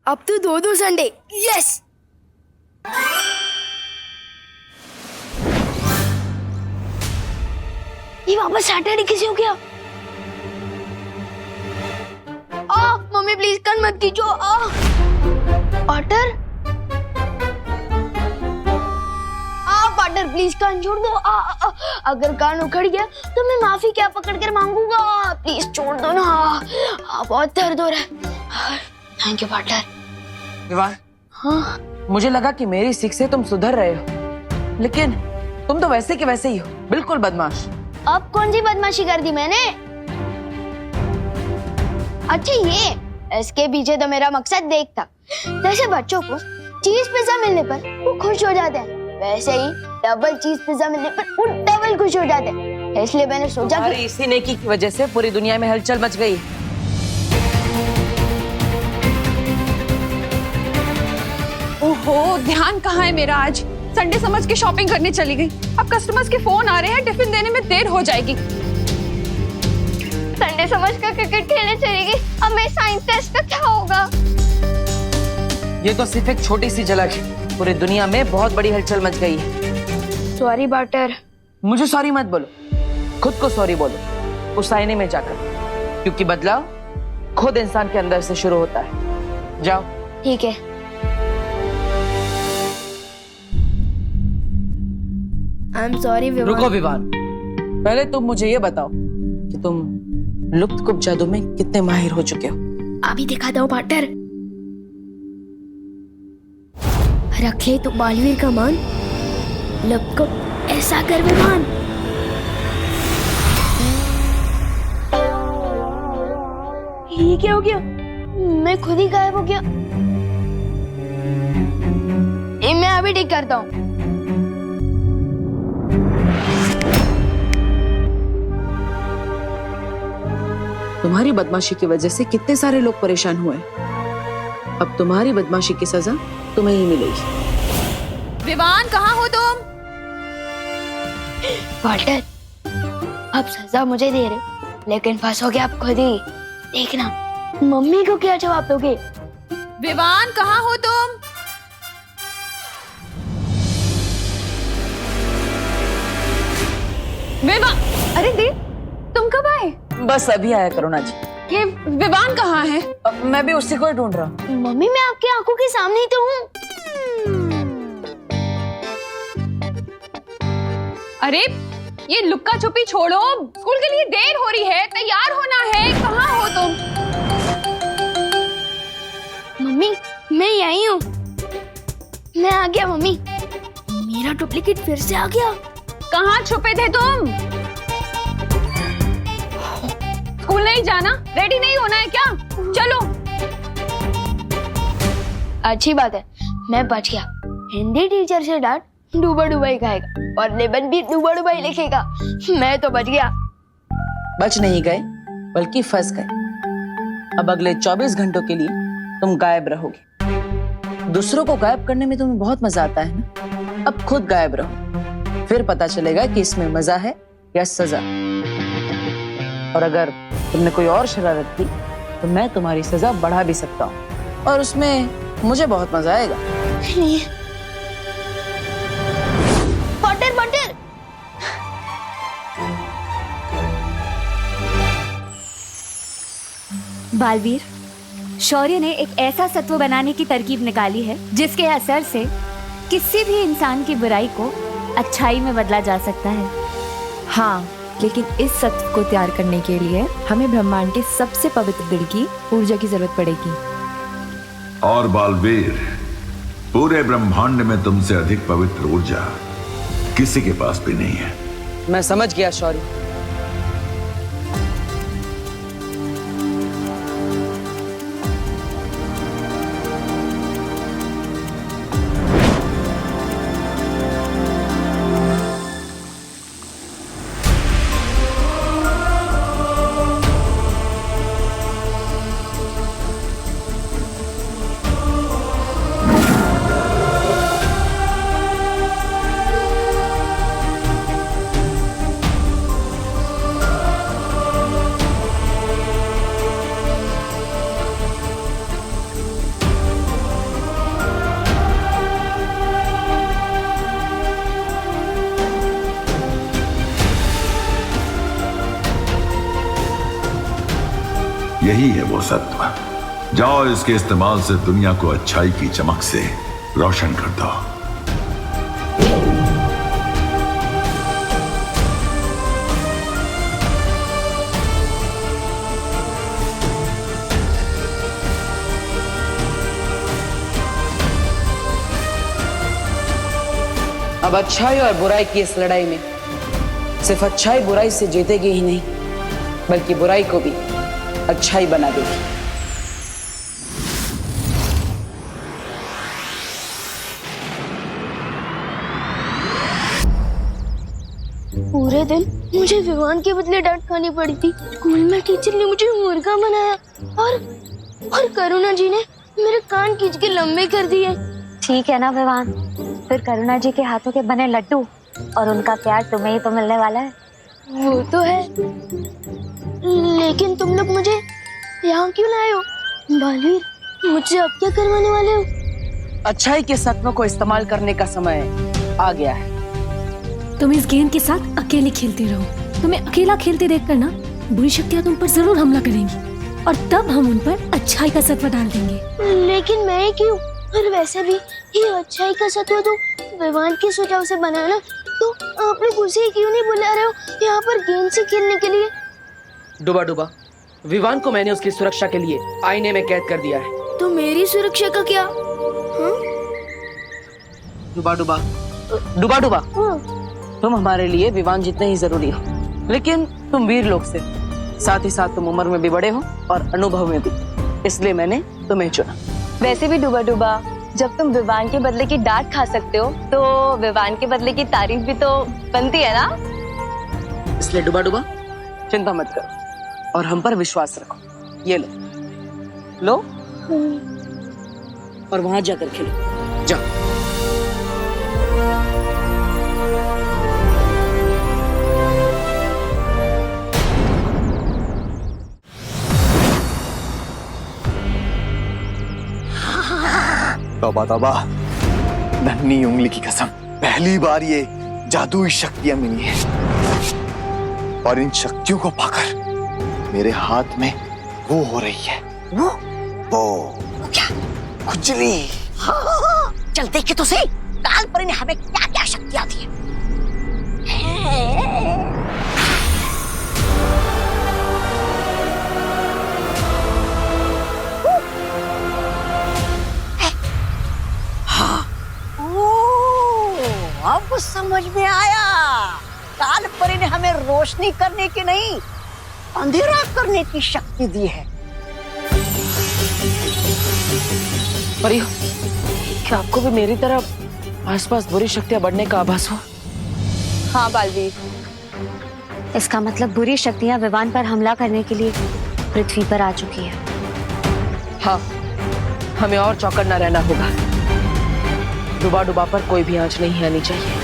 अब तो 2-2 Sunday. Yes. ये वापस सैटरडे कैसे हो गया? मम्मी प्लीज कान मत खींचो। पार्टनर पार्टनर प्लीज कान छोड़ दो। अगर कान उखड़ गया तो मैं माफी क्या पकड़ कर मांगूंगा। प्लीज छोड़ दो ना। बहुत दर्द हो रहा है। Thank you partner. विवान, हाँ मुझे लगा कि मेरी सीख से तुम सुधर रहे हो, लेकिन तुम तो वैसे के वैसे ही हो, बिल्कुल बदमाश। अब कौन सी बदमाशी कर दी मैंने? अच्छा ये इसके पीछे तो मेरा मकसद देख था। जैसे बच्चों को चीज पिज्जा मिलने पर वो खुश हो जाते हैं, वैसे ही डबल चीज पिज्जा मिलने पर वो डबल खुश हो जाते हैं। इसलिए मैंने सोचा कि इसी नेकी की वजह से पूरी दुनिया में हलचल मच गई। ओहो, ध्यान कहाँ है मेरा? आज संडे समझ के शॉपिंग करने चली गई। अब कस्टमर्स के फोन आ रहे हैं, टिफिन देने में देर हो जाएगी। संडे समझ कर क्रिकेट खेलने चली गई। अब मेरे साइंस टेस्ट का क्या होगा? ये तो सिर्फ एक छोटी सी झलक है, पूरी दुनिया में बहुत बड़ी हलचल मच गई है। Sorry partner. मुझे सॉरी मत बोलो, खुद को सॉरी बोलो उस आईने में जाकर, क्योंकि बदलाव खुद इंसान के अंदर से शुरू होता है। जाओ। ठीक है। I am sorry Vivaan. रुको विवान, पहले तुम मुझे ये बताओ कि तुम लुप्त जादू में कितने माहिर हो चुके हो? अभी दिखाता हूँ पार्टनर। रख ले तो बालवीर का मान, लब को ऐसा कर विमान। ये क्या हो गया? मैं खुद ही गायब हो गया। ये मैं अभी ठीक करता हूँ। तुम्हारी बदमाशी की वजह से कितने सारे लोग परेशान हुए। अब तुम्हारी बदमाशी की सजा तुम्हें ही मिलेगी। विवान, कहाँ हो तुम? वाल्टर, अब सजा मुझे दे रहे, लेकिन फंसोगे आप खुद ही। देखना मम्मी को क्या जवाब दोगे। विवान, कहाँ हो तुम? विवान, अरे देव, तुम कब आए? बस अभी आया करुणा जी। ये विवान कहाँ है? मैं भी उसी को ही ढूंढ रहा हूँ। मम्मी मैं आपकी आंखों के सामने ही तो हूँ। अरे ये लुक्का छुपी छोड़ो, स्कूल के लिए देर हो रही है, तैयार होना है। कहाँ हो तुम? मम्मी मैं यही हूँ। मैं आ गया मम्मी। मेरा डुप्लीकेट फिर से आ गया। कहाँ छुपे थे तुम? स्कूल नहीं जाना? रेडी नहीं होना है क्या? चलो। अच्छी बात है, मैं बच गया। हिंदी टीचर से डांट डूबा डूबा ही खाएगा और लेबन भी डूबा डूबा ही लिखेगा। मैं तो बच गया। बच नहीं गए, बल्कि फंस गए। अब अगले 24 घंटों के लिए तुम गायब रहोगे। दूसरों को गायब करने में तुम्हें बहुत मजा आता है ना? अब खुद गायब रहो, फिर पता चलेगा कि इसमें मजा है या सजा। और अगर तुमने कोई और शरारत की तो मैं तुम्हारी सजा बढ़ा भी सकता हूँ, और उसमें मुझे बहुत मजा आएगा। Butter butter. बालवीर, शौर्य ने एक ऐसा सत्व बनाने की तरकीब निकाली है जिसके असर से किसी भी इंसान की बुराई को अच्छाई में बदला जा सकता है। हाँ, लेकिन इस सत्व को तैयार करने के लिए हमें ब्रह्मांड के सबसे पवित्र दिल की ऊर्जा की जरूरत पड़ेगी। और बालवीर, पूरे ब्रह्मांड में तुमसे अधिक पवित्र ऊर्जा किसी के पास भी नहीं है। मैं समझ गया शौर्य। यही है वो सत्व। जाओ इसके इस्तेमाल से दुनिया को अच्छाई की चमक से रोशन कर दो। अब अच्छाई और बुराई की इस लड़ाई में सिर्फ अच्छाई बुराई से जीतेगी ही नहीं, बल्कि बुराई को भी अच्छाई बना देगी। पूरे दिन मुझे विवान के बदले डांट खानी पड़ी थी। स्कूल में टीचर ने मुझे मुर्गा बनाया और करुणा जी ने मेरे कान खींच के लंबे कर दिए। ठीक है ना विवान, फिर करुणा जी के हाथों के बने लड्डू और उनका प्यार तुम्हें ही तो मिलने वाला है। वो तो है, लेकिन तुम लोग मुझे यहाँ क्यों लाए हो? बालवीर, मुझसे अब क्या करवाने वाले हो? अच्छाई के सत्व को इस्तेमाल करने का समय आ गया है। तुम इस गेंद के साथ अकेले खेलते रहो। तुम्हें अकेला खेलते देखकर ना बुरी शक्तियाँ तुम पर जरूर हमला करेंगी और तब हम उन पर अच्छाई का सत्व डाल देंगे। लेकिन मैं क्यों? और वैसे भी ये अच्छाई का सत्व तो विवान के सुझाव से बना ना, तो आप लोग उसे क्यों नहीं बुला रहे हो यहाँ पर गेंद से खेलने के लिए? डुबा डुबा, विवान को मैंने उसकी सुरक्षा के लिए आईने में कैद कर दिया है। तो मेरी सुरक्षा का क्या? डुबा डुबा, डुबा डुबा, हाँ। तुम हमारे लिए विवान जितने ही जरूरी हो, लेकिन तुम वीर लोग से, साथ ही साथ तुम उम्र में भी बड़े हो और अनुभव में भी, इसलिए मैंने तुम्हें चुना। वैसे भी डुबा डुबा, जब तुम विवान के बदले की डांट खा सकते हो तो विवान के बदले की तारीफ भी तो बनती है ना। इसलिए डुबा डुबा चिंता मत करो और हम पर विश्वास रखो। ये लो और वहां जाकर खेलो, जाओ। तौबा तौबा, नन्ही उंगली की कसम, पहली बार ये जादुई शक्तियां मिली हैं और इन शक्तियों को पाकर मेरे हाथ में वो हो रही है। वो क्या? खुजली। हाँ, चल देखे तो सही, काल पर ने हमें क्या क्या शक्तियां दी है। अब समझ में आया, काल परी ने हमें रोशनी करने की नहीं, अंधेरा करने की शक्ति दी है। परियो, क्या आपको भी मेरी तरह आसपास बुरी शक्तियां बढ़ने का आभास हुआ? हाँ बालवीर, इसका मतलब बुरी शक्तियाँ विवान पर हमला करने के लिए पृथ्वी पर आ चुकी है। हाँ, हमें और चौकन्ना रहना होगा। डुबा डुबा पर कोई भी आंच नहीं आनी चाहिए।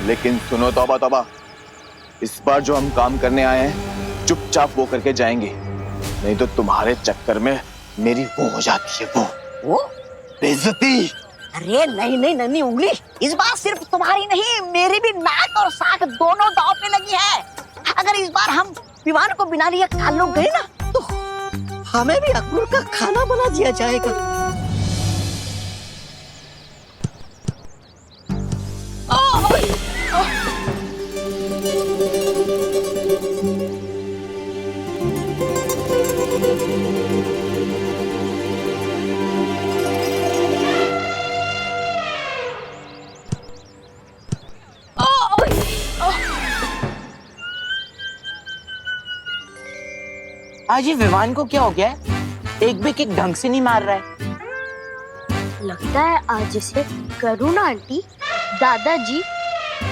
लेकिन सुनो तौबा तौबा, इस बार जो हम काम करने आए हैं चुपचाप वो करके जाएंगे, नहीं तो तुम्हारे चक्कर में मेरी वो हो जाती है, वो बेइज्जती। अरे नहीं नहीं नन्ही उंगली, इस बार सिर्फ तुम्हारी नहीं, मेरी भी नाक और साख दोनों दांव पे लगी है। अगर इस बार हम विवान को बिना लिए काल लोग गए ना, तो हमें भी अकबर का खाना बना दिया जाएगा। आज ये विवान को क्या हो गया है? एक भी किक ढंग से नहीं मार रहा है। लगता है आज इसे करुणा आंटी, दादाजी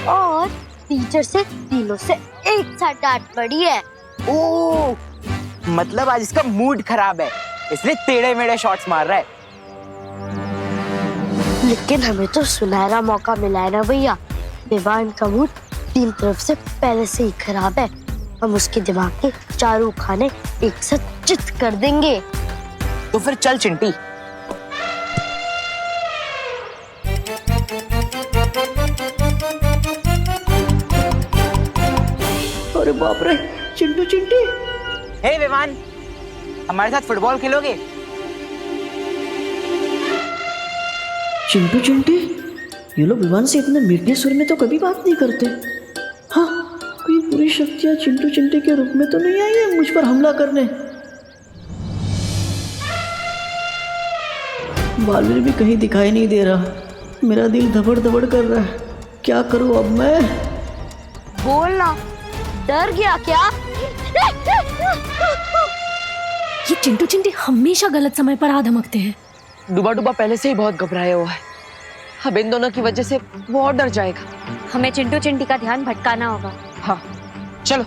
और टीचर से तीनों से एक साथ डांट पड़ी है। ओह, मतलब आज इसका मूड खराब है, इसलिए टेढ़े मेढ़े शॉट्स मार रहा है। लेकिन हमें तो सुनहरा मौका मिला है ना भैया। विवान का मूड तीन तरफ से पहले से ही खराब है, हम उसके दिमाग के चारों खाने एक साथ चित कर देंगे। तो फिर चल चिंटी। अरे बाप रे, चिंटू चिंटी। हे विवान, हमारे साथ फुटबॉल खेलोगे? चिंटू चिंटी, ये लोग विवान से इतने मीठे सुर में तो कभी बात नहीं करते। हाँ, कोई बुरी शक्तियां चिंटू चिंटी के रूप में तो नहीं आई है मुझ पर हमला करने। बालवीर भी कहीं दिखाई नहीं दे रहा। मेरा दिल धबड़ धबड़ कर रहा है। क्या करूं अब मैं? बोलना, डर गया क्या? ये चिंटू चिंटी हमेशा गलत समय पर आ धमकते हैं। डूबा डूबा पहले से ही बहुत घबराया हुआ है। अब इन दोनों की वजह से वो और डर जाएगा। हमें चिंटू चिंटी का ध्यान भटकाना होगा। हाँ, चलो।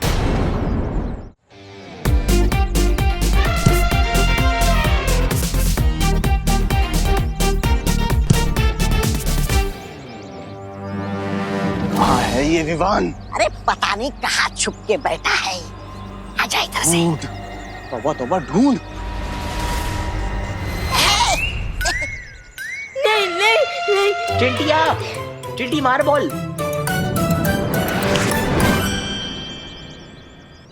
कहाँ है ये विवान? अरे पता नहीं कहाँ छुप के बैठा है। आजा इधर से। ढूंढ, तौबा तौबा ढूंढ। नहीं नहीं नहीं, चिंटिया, चिंटी मार बॉल।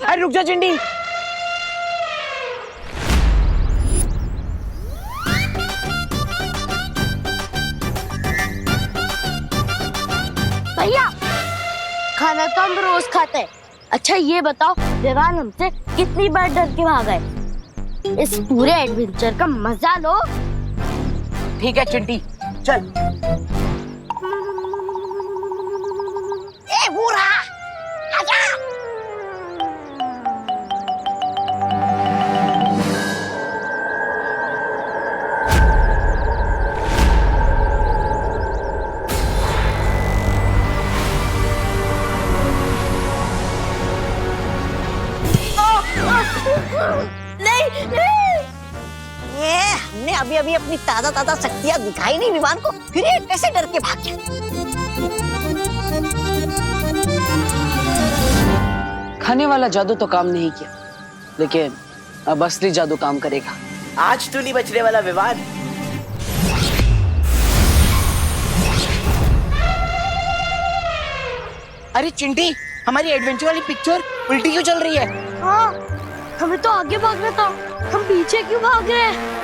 अरे रुक जा चिंटी। भैया, खाना तो हम रोज खाते हैं। अच्छा ये बताओ, विवान हमसे कितनी बार डर के भागा है? इस पूरे एडवेंचर का मजा लो। ठीक है चिंटी, चल। ए बूढ़ा, आजा। नहीं नहीं, हमने अभी अभी अपनी ताजा ताजा शक्तियां दिखाई नहीं विवान को, फिर ये कैसे डर के भाग गया? खाने वाला जादू तो काम नहीं किया, लेकिन अब असली जादू काम करेगा। आज तो नहीं बचने वाला विवान। अरे चिंटी, हमारी एडवेंचर वाली पिक्चर उल्टी क्यों चल रही है? हाँ, हमें तो आगे भागना था, हम पीछे क्यों भाग रहे हैं?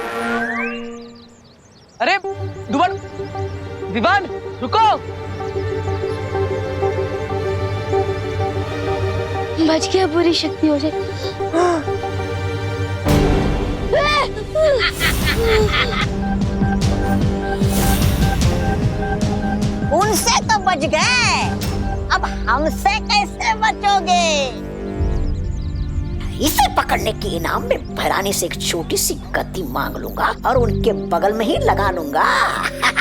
अरे दुबड़, विवान रुको। बच गया बुरी शक्तियों से। उनसे तो बच गए, अब हमसे कैसे बचोगे? इसे पकड़ने के इनाम में भरानी से एक छोटी सी गति मांग लूंगा और उनके बगल में ही लगा लूंगा।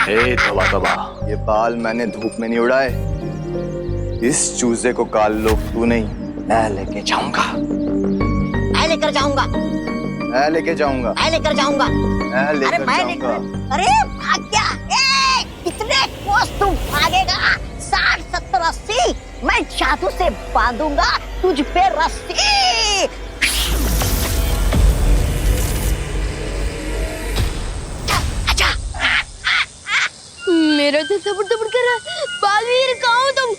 ए तौबा तौबा, ये बाल मैंने धूप में नहीं उड़ाए। इस चूजे को काल लो तू नहीं, मैं लेके जाऊंगा। मैं लेकर जाऊंगा, मैं लेके जाऊंगा, मैं लेकर जाऊंगा। मैं अरे लेकर मैं जाऊंगा। अरे भाग गया। ए, कितने कोस तू भागेगा? 60, 70, 80। मैं जादू से बांधूंगा तुझ पे रस्सी। आजा। मेरा दिल धबड़ धबड़ कर रहा है। बालवीर, कहाँ हो तुम?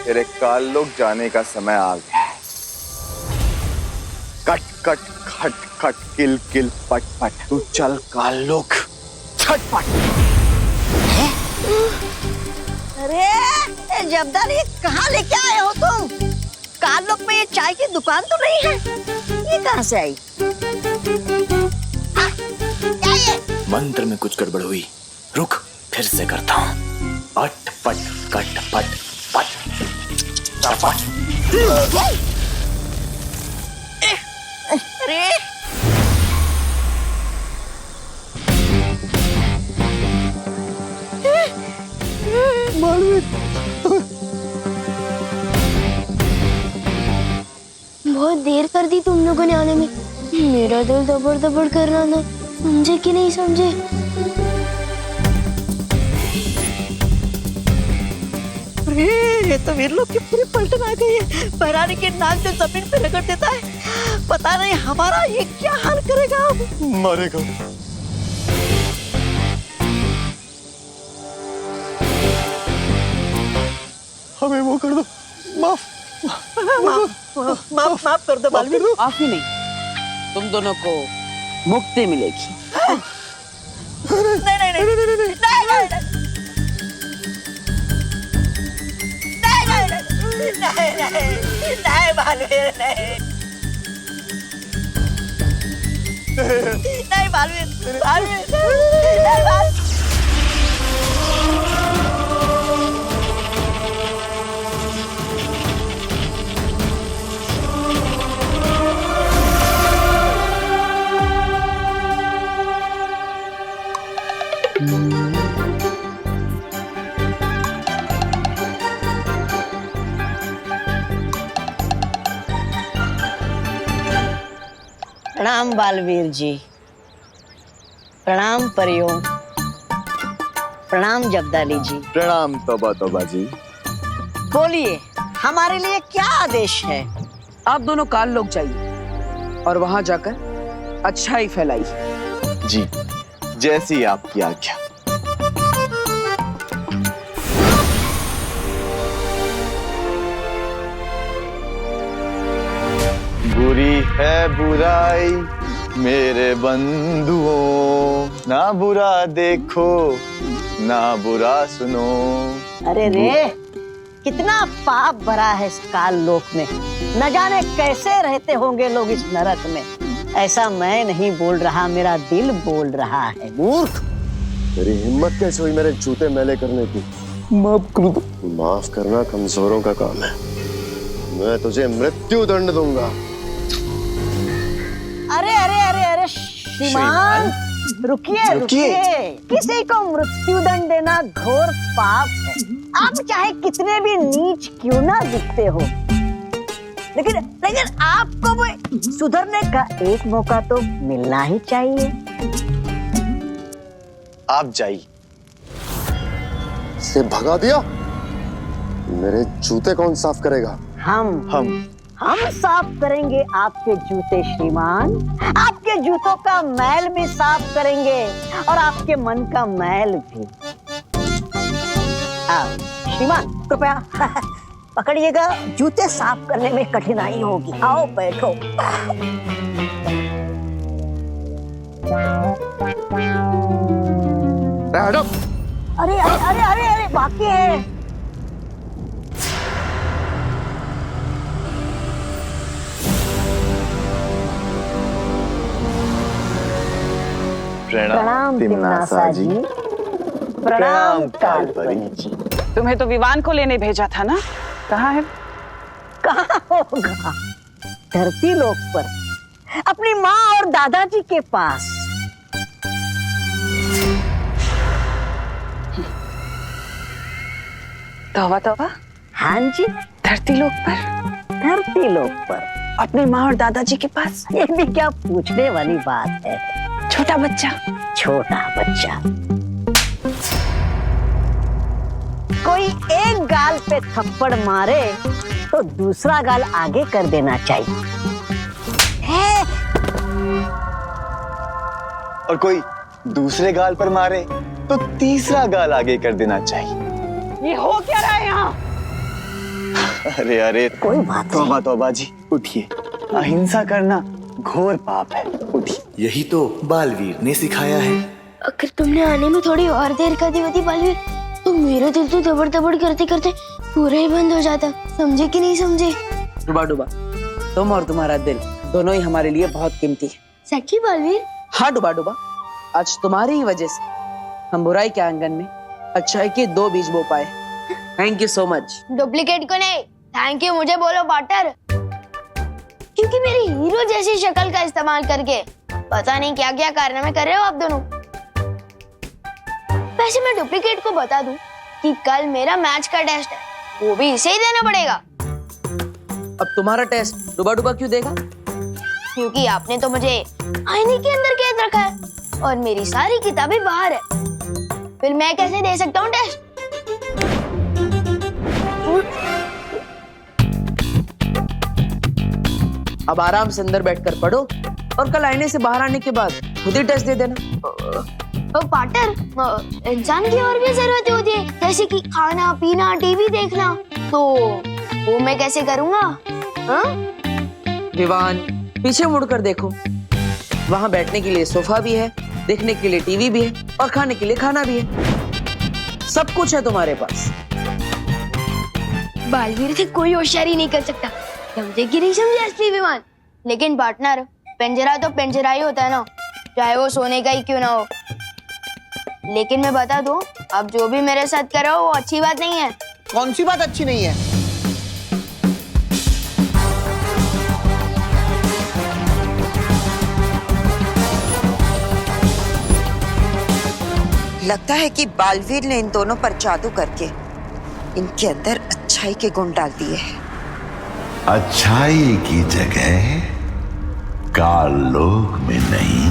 तेरे काल लोग जाने का समय आ गया है। कट कट खट खट किल किल पट पट, तू चल काल लोग छटपट। अरे जब्दार, ये कहाँ लेके आए हो तुम? कालोक में ये चाय की दुकान तो नहीं है, ये कहाँ से आई? क्या ये? मंत्र में कुछ गड़बड़ हुई, रुक फिर से करता हूँ। अट पट कट पट पट पट। अरे बहुत देर कर दी तुम लोगों ने आने में। मेरा दिल दबड़ दबड़ कर रहा था, समझे कि नहीं समझे? अरे ये तो वीर लोग की पूरी पलटन आ गई है। बहरानी के नाक से जमीन पे रगड़ देता है। पता नहीं हमारा ये क्या हाल करेगा अब। मरेगा। हमें वो कर दो, माफ माफ कर दो बालवीर। माफ ही नहीं, तुम दोनों को मुक्ति मिलेगी। नहीं नहीं नहीं नहीं नहीं नहीं बालवीर नहीं नहीं बालवीर बालवीर नहीं बाल प्रणाम बालवीर जी, प्रणाम परियों, प्रणाम जब्दाली जी। प्रणाम तौबा तौबा जी। बोलिए हमारे लिए क्या आदेश है? आप दोनों काल लोग जाइए और वहां जाकर अच्छाई फैलाइए। जी, जैसी आपकी आज्ञा। बुरी है बुराई मेरे बंधुओं, ना बुरा देखो ना बुरा सुनो। अरे रे, कितना पाप भरा है इस काल लोक में, न जाने कैसे रहते होंगे लोग इस नरक में। ऐसा मैं नहीं बोल रहा, मेरा दिल बोल रहा है। मूर्ख, तेरी हिम्मत कैसे हुई मेरे जूते मैले करने की? माफ कर दो। माफ करना कमजोरों का काम है, मैं तुझे मृत्यु दंड दूंगा। अरे अरे अरे अरे श्रीमान, रुकिए रुकिए। किसी को मृत्यु दंड देना घोर पाप है। आप चाहे कितने भी नीच क्यों ना दिखते हो, लेकिन लेकिन आपको भी सुधरने का एक मौका तो मिलना ही चाहिए। आप जाइए। से भगा दिया, मेरे जूते कौन साफ करेगा? हम साफ करेंगे आपके जूते श्रीमान। आपके जूतों का मैल भी साफ करेंगे और आपके मन का मैल भी। श्रीमान कृपया पकड़िएगा, जूते साफ करने में कठिनाई होगी। आओ बैठो। अरे अरे अरे अरे अरे बाकी है। प्रणाम तिम्नासा जी। प्रणाम कालपरी जी। तुम्हें तो विवान को लेने भेजा था ना, कहाँ है? कहाँ होगा, धरती लोक पर, अपनी माँ और दादाजी के पास। तौबा तौबा। हाँ जी, धरती लोक पर, धरती लोक पर अपनी माँ और दादाजी के पास। ये भी क्या पूछने वाली बात है। छोटा बच्चा, छोटा बच्चा। कोई एक गाल पे थप्पड़ मारे तो दूसरा गाल आगे कर देना चाहिए। और कोई दूसरे गाल पर मारे तो तीसरा गाल आगे कर देना चाहिए। ये हो क्या रहा है यहाँ? अरे अरे, कोई बात तौबा तौबा जी, उठिए। अहिंसा करना घोर पाप है, उठिए। यही तो बालवीर ने सिखाया है। अगर तुमने आने में थोड़ी और देर कर दी होती बालवीर, तो मेरा दिल तो दबड़ दबड़ करते करते पूरा ही बंद हो जाता। समझे कि नहीं समझे? डुबा डुबा, तुम और तुम्हारा दिल दोनों ही हमारे लिए बहुत कीमती है। सच्ची बालवीर? हाँ डुबा डुबा, आज तुम्हारी ही वजह से हम बुराई के आंगन में अच्छाई के 2 बीज बो पाए। Thank you so much. Duplicate को नहीं, थैंक यू मुझे बोलो पार्टनर, क्योंकि मेरी हीरो जैसी शक्ल का इस्तेमाल करके पता नहीं क्या क्या कारनामे कर रहे हो आप दोनों। वैसे मैं डुप्लीकेट को बता दूं कि कल मेरा मैच का टेस्ट है, वो भी इसे ही देना पड़ेगा। अब तुम्हारा टेस्ट डुबा डुबा क्यों देगा? क्योंकि आपने तो मुझे आईने के अंदर कैद रखा है और मेरी सारी किताबें बाहर है, फिर मैं कैसे दे सकता हूँ टेस्ट? अब आराम से अंदर बैठकर पढ़ो और कल आईने से बाहर आने के बाद खुद ही टेस्ट दे देना। पार्टनर, इंसान की और भी जरूरतें होती है, जैसे कि खाना पीना, टीवी देखना, तो वो मैं कैसे करूँगा? हाँ? विवान, पीछे मुड़कर देखो, वहाँ बैठने के लिए सोफा भी है, देखने के लिए टीवी भी है और खाने के लिए खाना भी है। सब कुछ है तुम्हारे पास। बालवीर से कोई होशियारी नहीं कर सकता, समझे कि नहीं समझे असली विमान? लेकिन पार्टनर, पिंजरा तो पिंजरा ही होता है ना, चाहे वो सोने का ही क्यों ना हो। लेकिन मैं बता दूं, अब जो भी मेरे साथ कर रहा हो वो अच्छी बात नहीं है। कौन सी बात अच्छी नहीं है? लगता है कि बालवीर ने इन दोनों पर जादू करके इनके अंदर अच्छाई के गुण डाल दिए हैं। अच्छाई की जगह काल लोक में नहीं,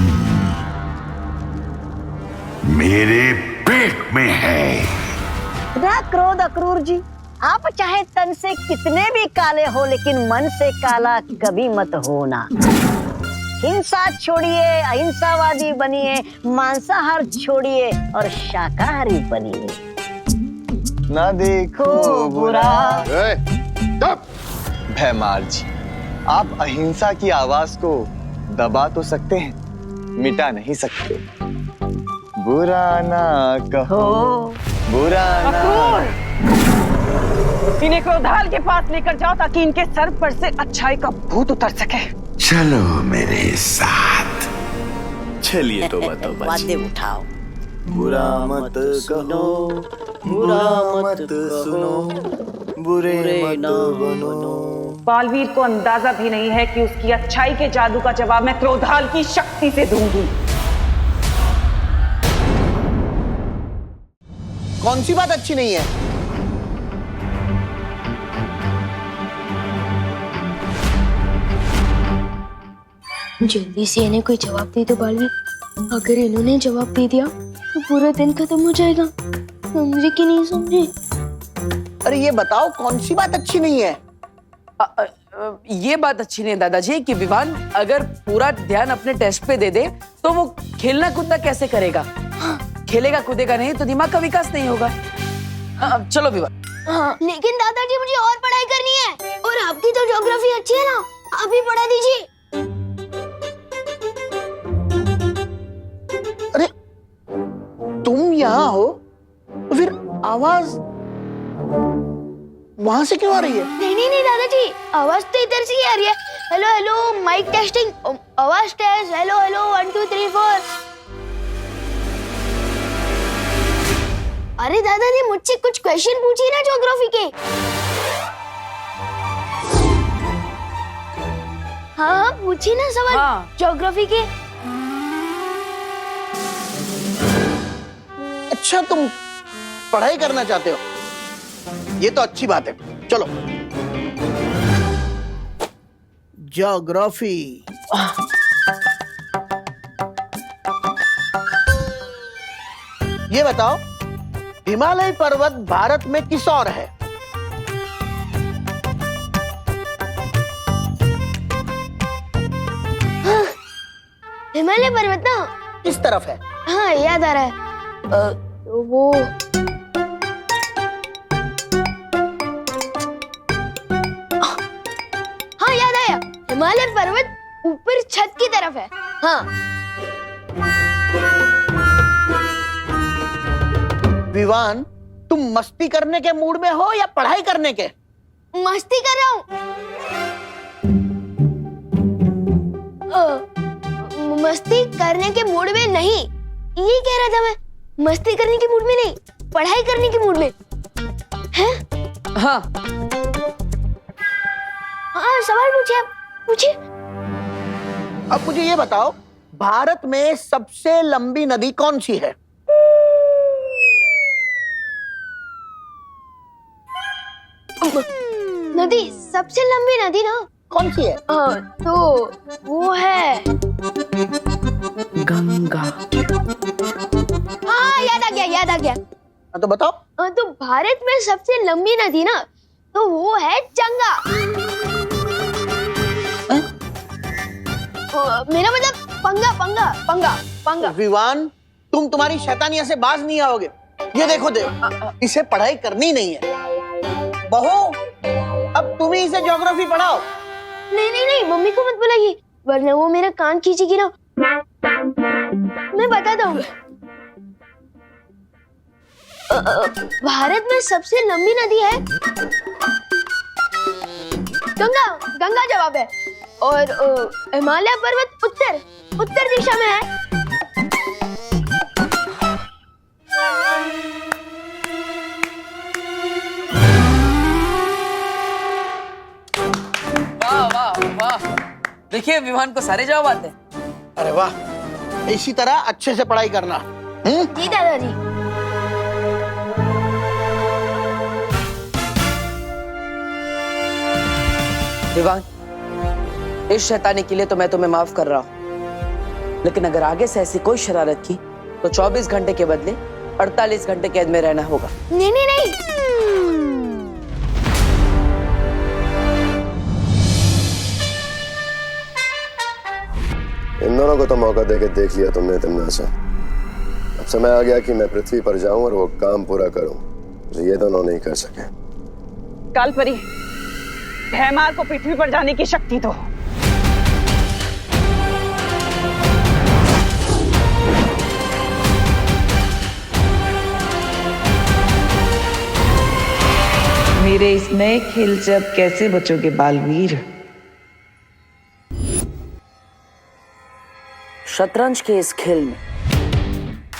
मेरे पेट में है। ना क्रोध अक्रूर जी, आप चाहे तन से कितने भी काले हो, लेकिन मन से काला कभी मत होना। हिंसा छोड़िए, अहिंसावादी बनिए, मांसाहार छोड़िए और शाकाहारी बनिए। ना देखो बुरा। भैमार जी, आप अहिंसा की आवाज को दबा तो सकते हैं, मिटा नहीं सकते। बुरा ना कहो, बुरा ना। इन्हें क्रोधाल के पास लेकर जाओ ताकि इनके सर पर से अच्छाई का भूत उतर सके। चलो मेरे साथ। चलिए तो वादे उठाओ। बुरा मत कहो, बुरा मत सुनो, बुरे मत बनो। बालवीर को अंदाजा भी नहीं है कि उसकी अच्छाई के जादू का जवाब मैं क्रोधाल की शक्ति से दूंगी। कौन सी बात अच्छी नहीं है? जल्दी से इन्हें कोई जवाब दे दो बालवीर, अगर इन्होंने जवाब दे दिया तो पूरा दिन खत्म हो जाएगा। समझे कि नहीं समझे? अरे ये बताओ, कौन सी बात अच्छी नहीं है? ये बात अच्छी नहीं है दादाजी कि विवान अगर पूरा ध्यान अपने टेस्ट पे दे दे तो वो खेलना कूदना कैसे करेगा? खेलेगा कूदेगा नहीं तो दिमाग का विकास नहीं होगा। चलो विवान। हाँ, लेकिन दादाजी मुझे और पढ़ाई करनी है, और आपकी तो ज्योग्राफी अच्छी है ना, आप ही पढ़ा दीजिए। अरे तुम यहाँ हो तो फिर आवाज वहां से क्यों आ रही है? नहीं दादाजी, आवाज तो इधर से ही आ रही है। हेलो हेलो, माइक टेस्टिंग, आवाज टेस्ट, हेलो हेलो 1 2 3 4। अरे दादाजी, मुझसे कुछ क्वेश्चन पूछिए ना ज्योग्राफी के। हाँ पूछिए ना सवाल। हाँ। ज्योग्राफी के। अच्छा, तुम पढ़ाई करना चाहते हो, ये तो अच्छी बात है। चलो ज्योग्राफी। ये बताओ, हिमालय पर्वत भारत में किस ओर है? हाँ, हिमालय पर्वत ना किस तरफ है? हाँ याद आ रहा है, वो हाँ याद आया, हिमालय पर्वत ऊपर छत की तरफ है। हाँ। विवान, तुम मस्ती करने के मूड में हो या पढ़ाई करने के? मस्ती कर रहा हूँ। मस्ती करने के मूड में नहीं, ये कह रहा था मैं। मस्ती करने के मूड में नहीं, पढ़ाई करने के मूड में। हैं? हाँ हाँ, सवाल पूछिए आप, पूछिए। अब मुझे ये बताओ, भारत में सबसे लंबी नदी कौन सी है? नदी, सबसे लंबी नदी ना कौन सी है? तो वो है गंगा। हाँ याद आ गया। तो बताओ। तो भारत में सबसे लंबी नदी ना, तो वो है गंगा। मेरा मतलब पंगा। विवान, तुम तुम्हारी शैतानिया से बाज नहीं आओगे। ये देखो देव, इसे पढ़ाई करनी नहीं है। बहू, अब तुम ही इसे ज्योग्राफी पढ़ाओ। नहीं नहीं नहीं, मम्मी को मत बुलाइए वरना वो मेरा कान खींचेगी ना। मैं बताता हूँ। भारत में सबसे लंबी नदी है गंगा। गंगा जवाब है। और हिमालय पर्वत उत्तर दिशा में है। वाह वाह वाह, देखिए विमान को सारे जवाब आते हैं। अरे वाह, इसी तरह अच्छे से पढ़ाई करना। जी दादाजी। विवान, इस शैतानी के लिए तो मैं तुम्हें माफ कर रहा हूं, लेकिन अगर आगे से ऐसी कोई शरारत की तो 24 घंटे के बदले 48 घंटे कैद में रहना होगा। नहीं नहीं नहीं, इन दोनों को तो मौका देके देख लिया तुमने तिम्नासा। अब समय आ गया कि मैं पृथ्वी पर जाऊं और वो काम पूरा करूं जो ये दोनों नहीं कर सके। कालपरी, भैमार को पृथ्वी पर जाने की शक्ति दो। मेरे इस नए खेल से अब कैसे बचोगे बालवीर? शतरंज के इस खेल में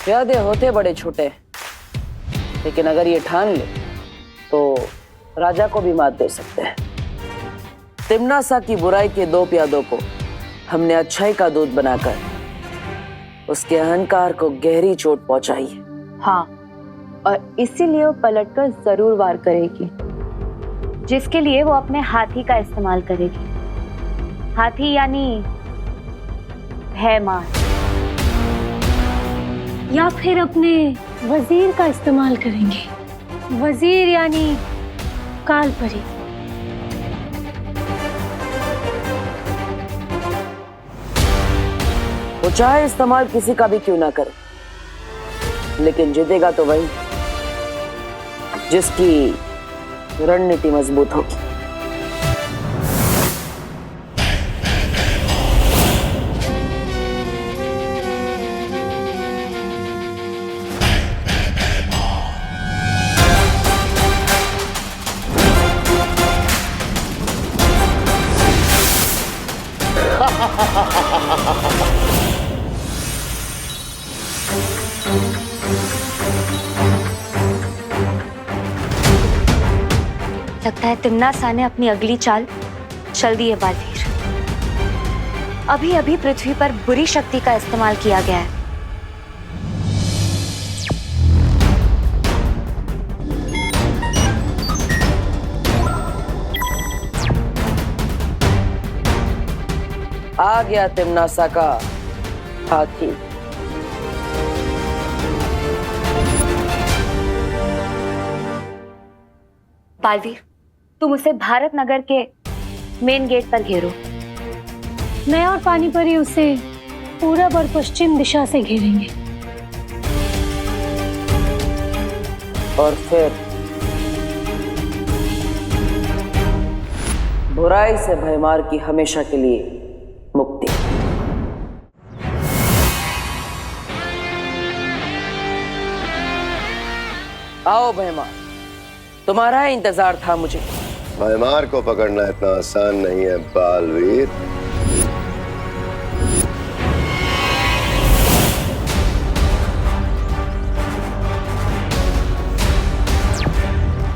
प्यादे होते बड़े छोटे, लेकिन अगर ये ठान ले तो राजा को भी मात दे सकते हैं। तिम्नासा की बुराई के 2 प्यादों को हमने अच्छाई का दूत बनाकर उसके अहंकार को गहरी चोट पहुंचाई है। हाँ, और इसीलिए वो पलटकर जरूर वार करेगी, जिसके लिए वो अपने हाथी का इस्तेमाल करेगी। हाथी यानी भैमार, या फिर अपने वजीर का इस्तेमाल करेंगे। वजीर यानी कालपरी। वो चाहे इस्तेमाल किसी का भी क्यों ना करे, लेकिन जीतेगा तो वही जिसकी रणनीति मजबूत होगी। लगता है तिम्नासा ने अपनी अगली चाल चल दी है बालवीर। अभी अभी पृथ्वी पर बुरी शक्ति का इस्तेमाल किया गया है। आ गया तिम्नासा का हाथी। बालवीर, तुम उसे भारत नगर के मेन गेट पर घेरो। मैं और पानीपरी उसे पूरब और पश्चिम दिशा से घेरेंगे। और फिर बुराई से भयमार की हमेशा के लिए मुक्ति। आओ भयमार, तुम्हारा इंतजार था मुझे। भयमार को पकड़ना इतना आसान नहीं है बालवीर।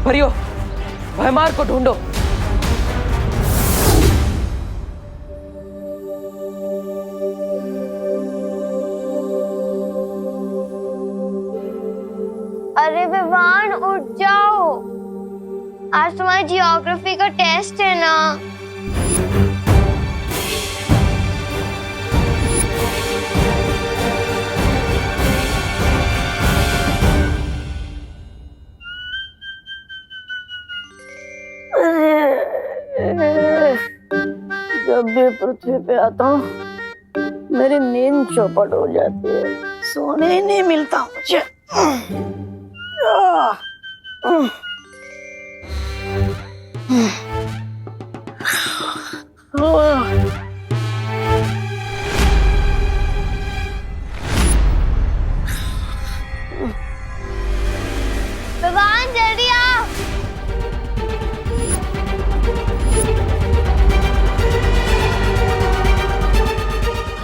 भरियो, भयमार को ढूंढो। अरे विवान, उठ जाओ, आज तुम्हारी जियोग्राफी का टेस्ट है ना। जब भी पृथ्वी पे आता हूँ मेरी नींद चौपट हो जाती है। सोने ही नहीं मिलता मुझे। विवान जल्दी आओ।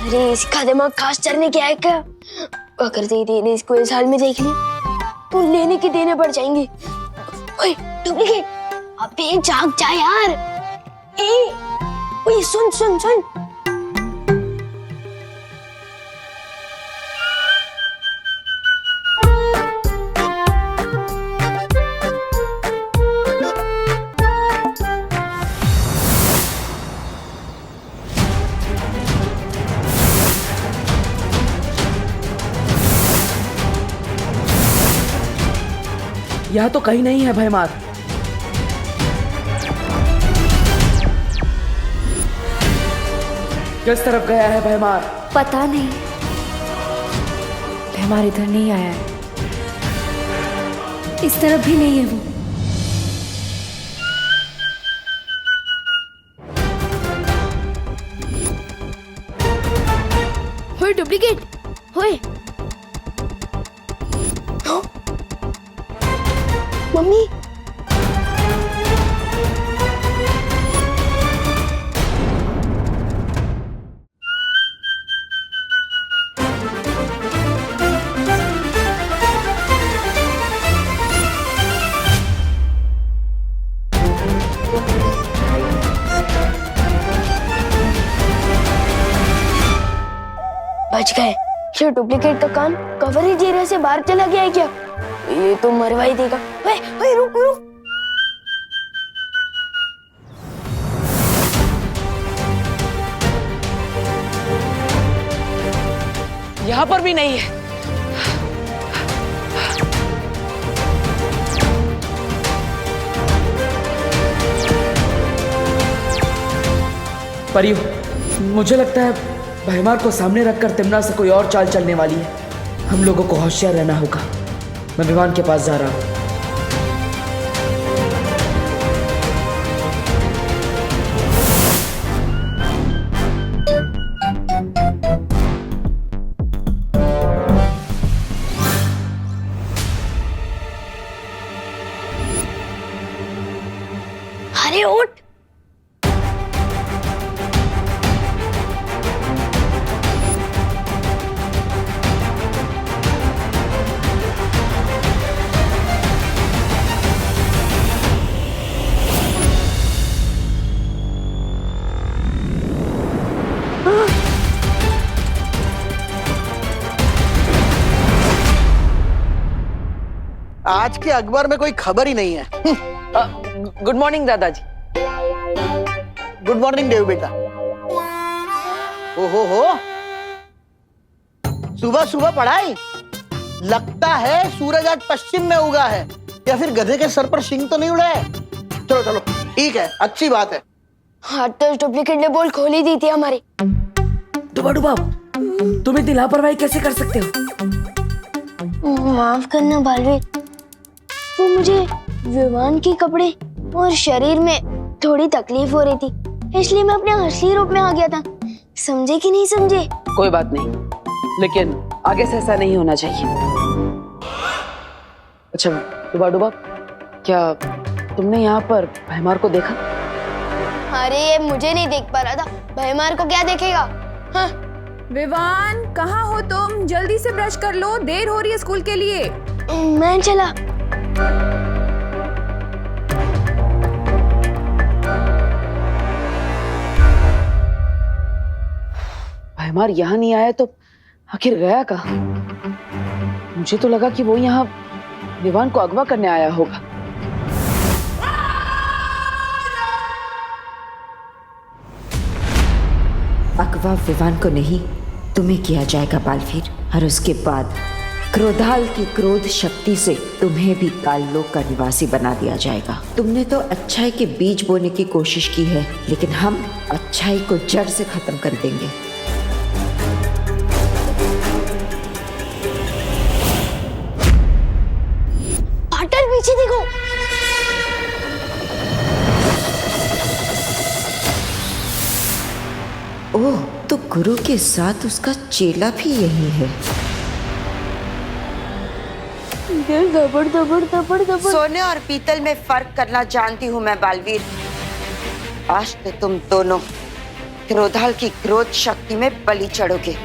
अरे इसका दिमाग खास चलने क्या है क्या? अगर दीदी ने इसको इस हाल में देख ली तो लेने की देने पड़ जाएंगी। ओए डुप्लीकेट, अबे जाग जा यार। ओए सुन सुन सुन। यहाँ तो कहीं नहीं है भयमार। किस तरफ गया है भयमार? पता नहीं। हमारे इधर नहीं आया है। इस तरफ भी नहीं है वो। ओए डुप्लीकेट, ओए मम्मी। बच गए। ये डुप्लीकेट का कान कवरेज एरिया से बाहर चला गया है क्या? ये तो मरवा ही देगा। ओए रुक रुक। यहाँ पर भी नहीं है। परियो, मुझे लगता है भयमार को सामने रखकर तिमना से कोई और चाल चलने वाली है। हम लोगों को होशियार रहना होगा। मैं विवान के पास जा रहा हूं। अरे उठ। आज के अखबार में कोई खबर ही नहीं है। गुड मॉर्निंग दादाजी। गुड मॉर्निंग देव बेटा। ओहो हो, सुबह सुबह पढ़ाई। लगता है सूरज आज पश्चिम में उगा है, या फिर गधे के सर पर शिंग तो नहीं उड़ा है। चलो चलो ठीक है, अच्छी बात है। हाँ तो डुप्लीकेट ने बोल खोल ही दी थी हमारी। डुबा डुबा, तुम इतनी लापरवाही कैसे कर सकते हो? माफ करना बालवीर, वो मुझे विवान के कपड़े और शरीर में थोड़ी तकलीफ हो रही थी, इसलिए मैं अपने असली रूप में आ गया था। समझे कि नहीं समझे? कोई बात नहीं, लेकिन आगे से ऐसा नहीं होना चाहिए। अच्छा डुबा डुबा, क्या तुमने यहाँ पर भयमार को देखा? अरे ये मुझे नहीं देख पा रहा था, भयमार को क्या देखेगा? हाँ। विवान कहाँ हो तुम? जल्दी से ब्रश कर लो, देर हो रही है स्कूल के लिए। मैं चला। भयमार यहाँ नहीं आया तो आखिर गया कहाँ? मुझे तो लगा कि वो यहाँ विवान को अगवा करने आया होगा। अगवा विवान को नहीं, तुम्हें किया जाएगा बालवीर, और उसके बाद क्रोधाल की क्रोध शक्ति से तुम्हें भी काललोक का निवासी बना दिया जाएगा। तुमने तो अच्छाई के बीज बोने की कोशिश की है, लेकिन हम अच्छाई को जड़ से खत्म कर देंगे। ओह, तो गुरु के साथ उसका चेला भी यही है। दिल दबड़ दबड़ दबड़ दबड़। सोने और पीतल में फर्क करना जानती हूँ मैं बालवीर। आज तो तुम दोनों क्रोधाल की क्रोध शक्ति में बलि चढ़ोगे।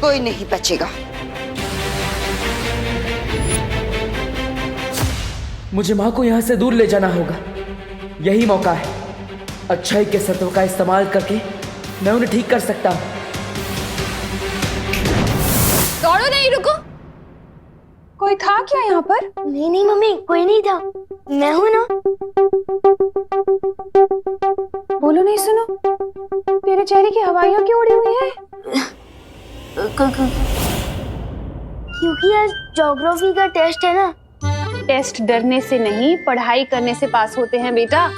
कोई नहीं बचेगा। मुझे माँ को यहाँ से दूर ले जाना होगा। यही मौका है। अच्छाई के सत्व का इस्तेमाल करके मैं उन्हें ठीक कर सकता हूँ। दौड़ो नहीं, रुको। कोई था क्या यहाँ पर? नहीं नहीं मम्मी, कोई नहीं था, मैं हूँ ना। बोलो नहीं, सुनो, तेरे चेहरे की हवाइयाँ क्यों उड़ी हुई है? क्योंकि आज ज्योग्राफी का टेस्ट है ना। टेस्ट डरने से नहीं, पढ़ाई करने से पास होते हैं बेटा।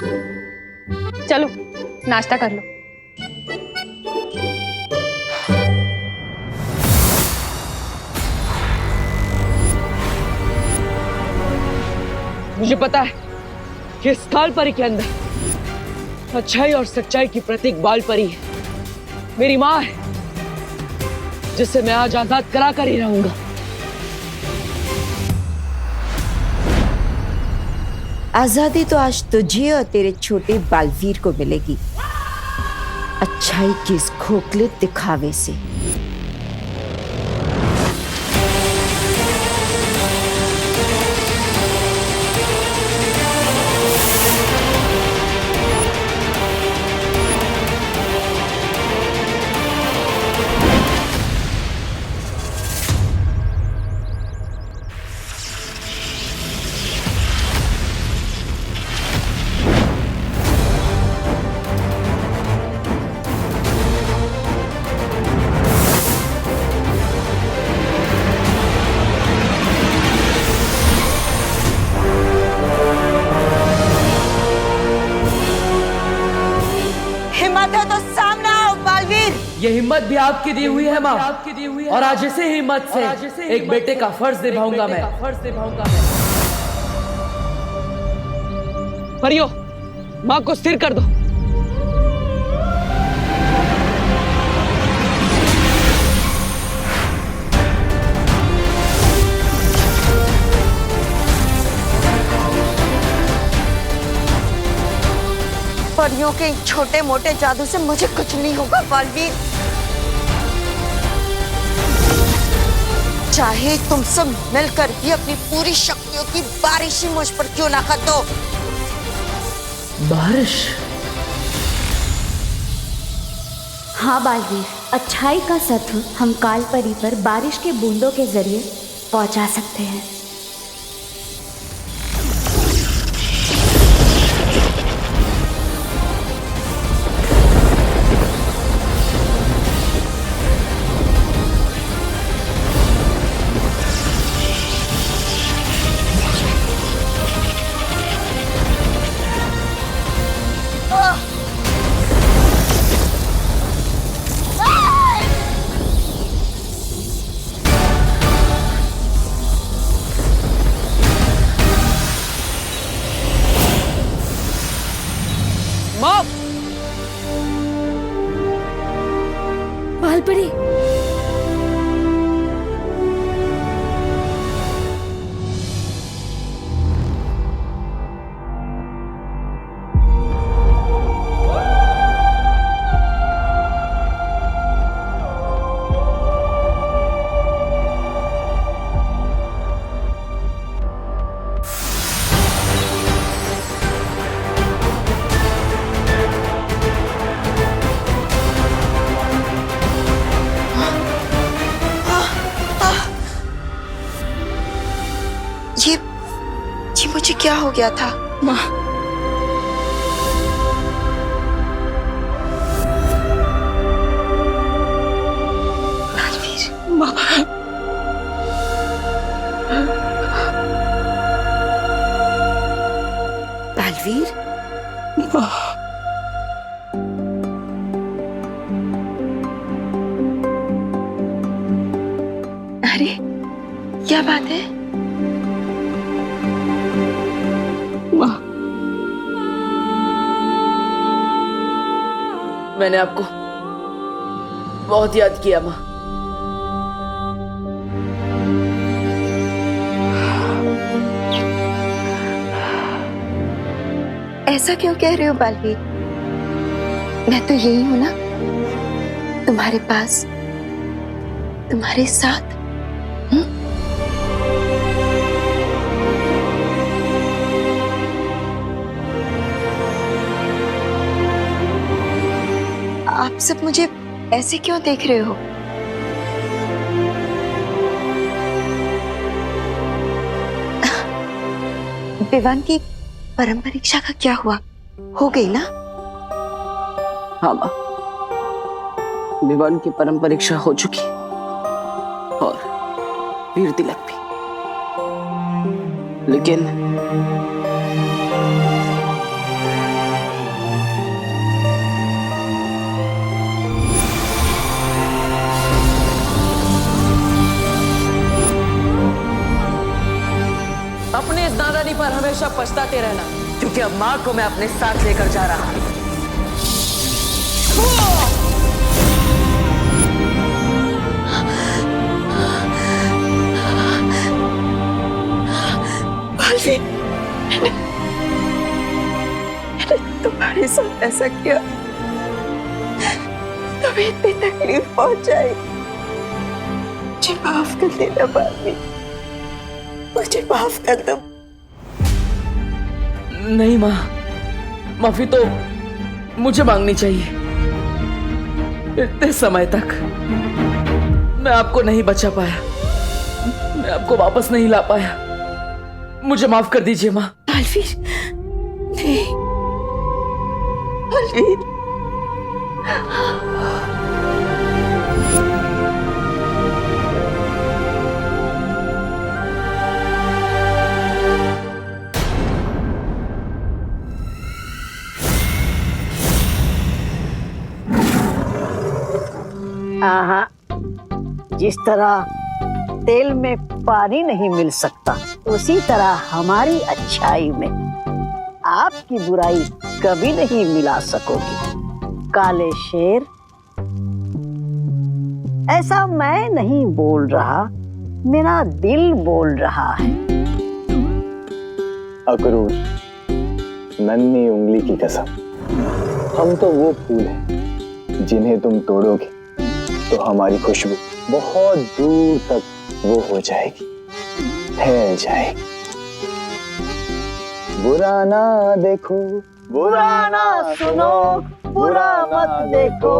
चलो नाश्ता कर लो। मुझे पता है कि इस काल परी के अंदर अच्छाई और सच्चाई की प्रतीक बाल परी है। मेरी माँ है, जिससे मैं आज आजाद करा कर ही रहूंगा। आजादी तो आज तुझे और तेरे छोटे बालवीर को मिलेगी, अच्छाई के इस खोखले दिखावे से। ये हिम्मत भी आपकी दी हुई है माँ, और आज इसी हिम्मत से एक बेटे का फर्ज निभाऊंगा मैं। परियो, माँ को स्थिर कर दो। परियों के छोटे मोटे जादू से मुझे कुछ नहीं होगा बालवीर। चाहे तुम सब मिलकर भी अपनी पूरी शक्तियों की बारिश ही मुझ पर क्यों ना कर दो। बारिश? हाँ बालवीर, अच्छाई का सत्व हम काल परी पर बारिश के बूंदों के जरिए पहुंचा सकते हैं। बालपरी, ये मुझे क्या हो गया था? माँ, माँ, बालवीर, अरे क्या बात है? मैंने आपको बहुत याद किया माँ। ऐसा क्यों कह रहे हो बालवीर? मैं तो यही हूं ना, तुम्हारे पास, तुम्हारे साथ। आप सब मुझे ऐसे क्यों देख रहे हो? विवान की परम परीक्षा का क्या हुआ? हो गई ना? हाँ माँ, विवान की परम परीक्षा हो चुकी और वीर तिलक भी। लेकिन अपने इस नादानी पर हमेशा पछताते रहना, क्योंकि अब माँ को मैं अपने साथ लेकर जा रहा हूं। मैंने तुम्हारे साथ ऐसा किया, तुम्हें इतनी तकलीफ पहुंचाई। मुझे माफ कर देना बालवीर, मुझे माफ कर दो। नहीं माँ, माफी तो मुझे मांगनी चाहिए। इतने समय तक मैं आपको नहीं बचा पाया, मैं आपको वापस नहीं ला पाया। मुझे माफ कर दीजिए माँ। बालवीर, नहीं बालवीर। हाँ, जिस तरह तेल में पानी नहीं मिल सकता, उसी तरह हमारी अच्छाई में आपकी बुराई कभी नहीं मिला सकोगी। काले शेर, ऐसा मैं नहीं बोल रहा, मेरा दिल बोल रहा है। अक्रूर, नन्ही उंगली की कसम, हम तो वो फूल हैं जिन्हें तुम तोड़ोगे तो हमारी खुशबू बहुत दूर तक वो हो जाएगी, फैल जाएगी। बुरा ना देखो, बुरा ना सुनो, बुरा मत देखो,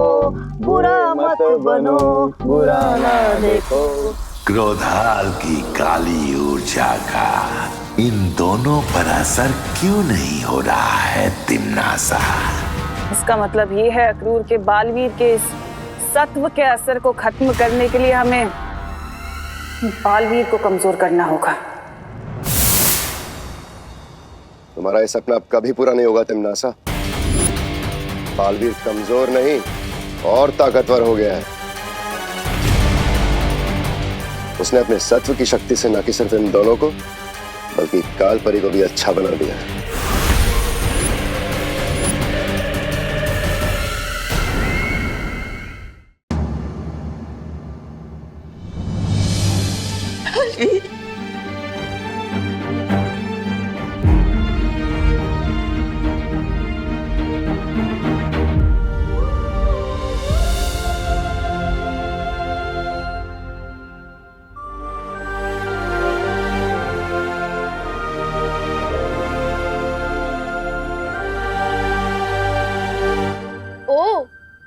बुरा मत बनो, बुरा ना देखो। क्रोधाल की काली ऊर्जा का इन दोनों पर असर क्यों नहीं हो रहा है तिम्नासा? इसका मतलब ये है अक्रूर के बालवीर के इस सत्व के असर को खत्म करने के लिए हमें बालवीर को कमजोर करना होगा। तुम्हारा ये सपना अब कभी पूरा नहीं होगा तिम्नासा। बालवीर कमजोर नहीं और ताकतवर हो गया है। उसने अपने सत्व की शक्ति से न कि सिर्फ इन दोनों को, बल्कि कालपरी को भी अच्छा बना दिया है।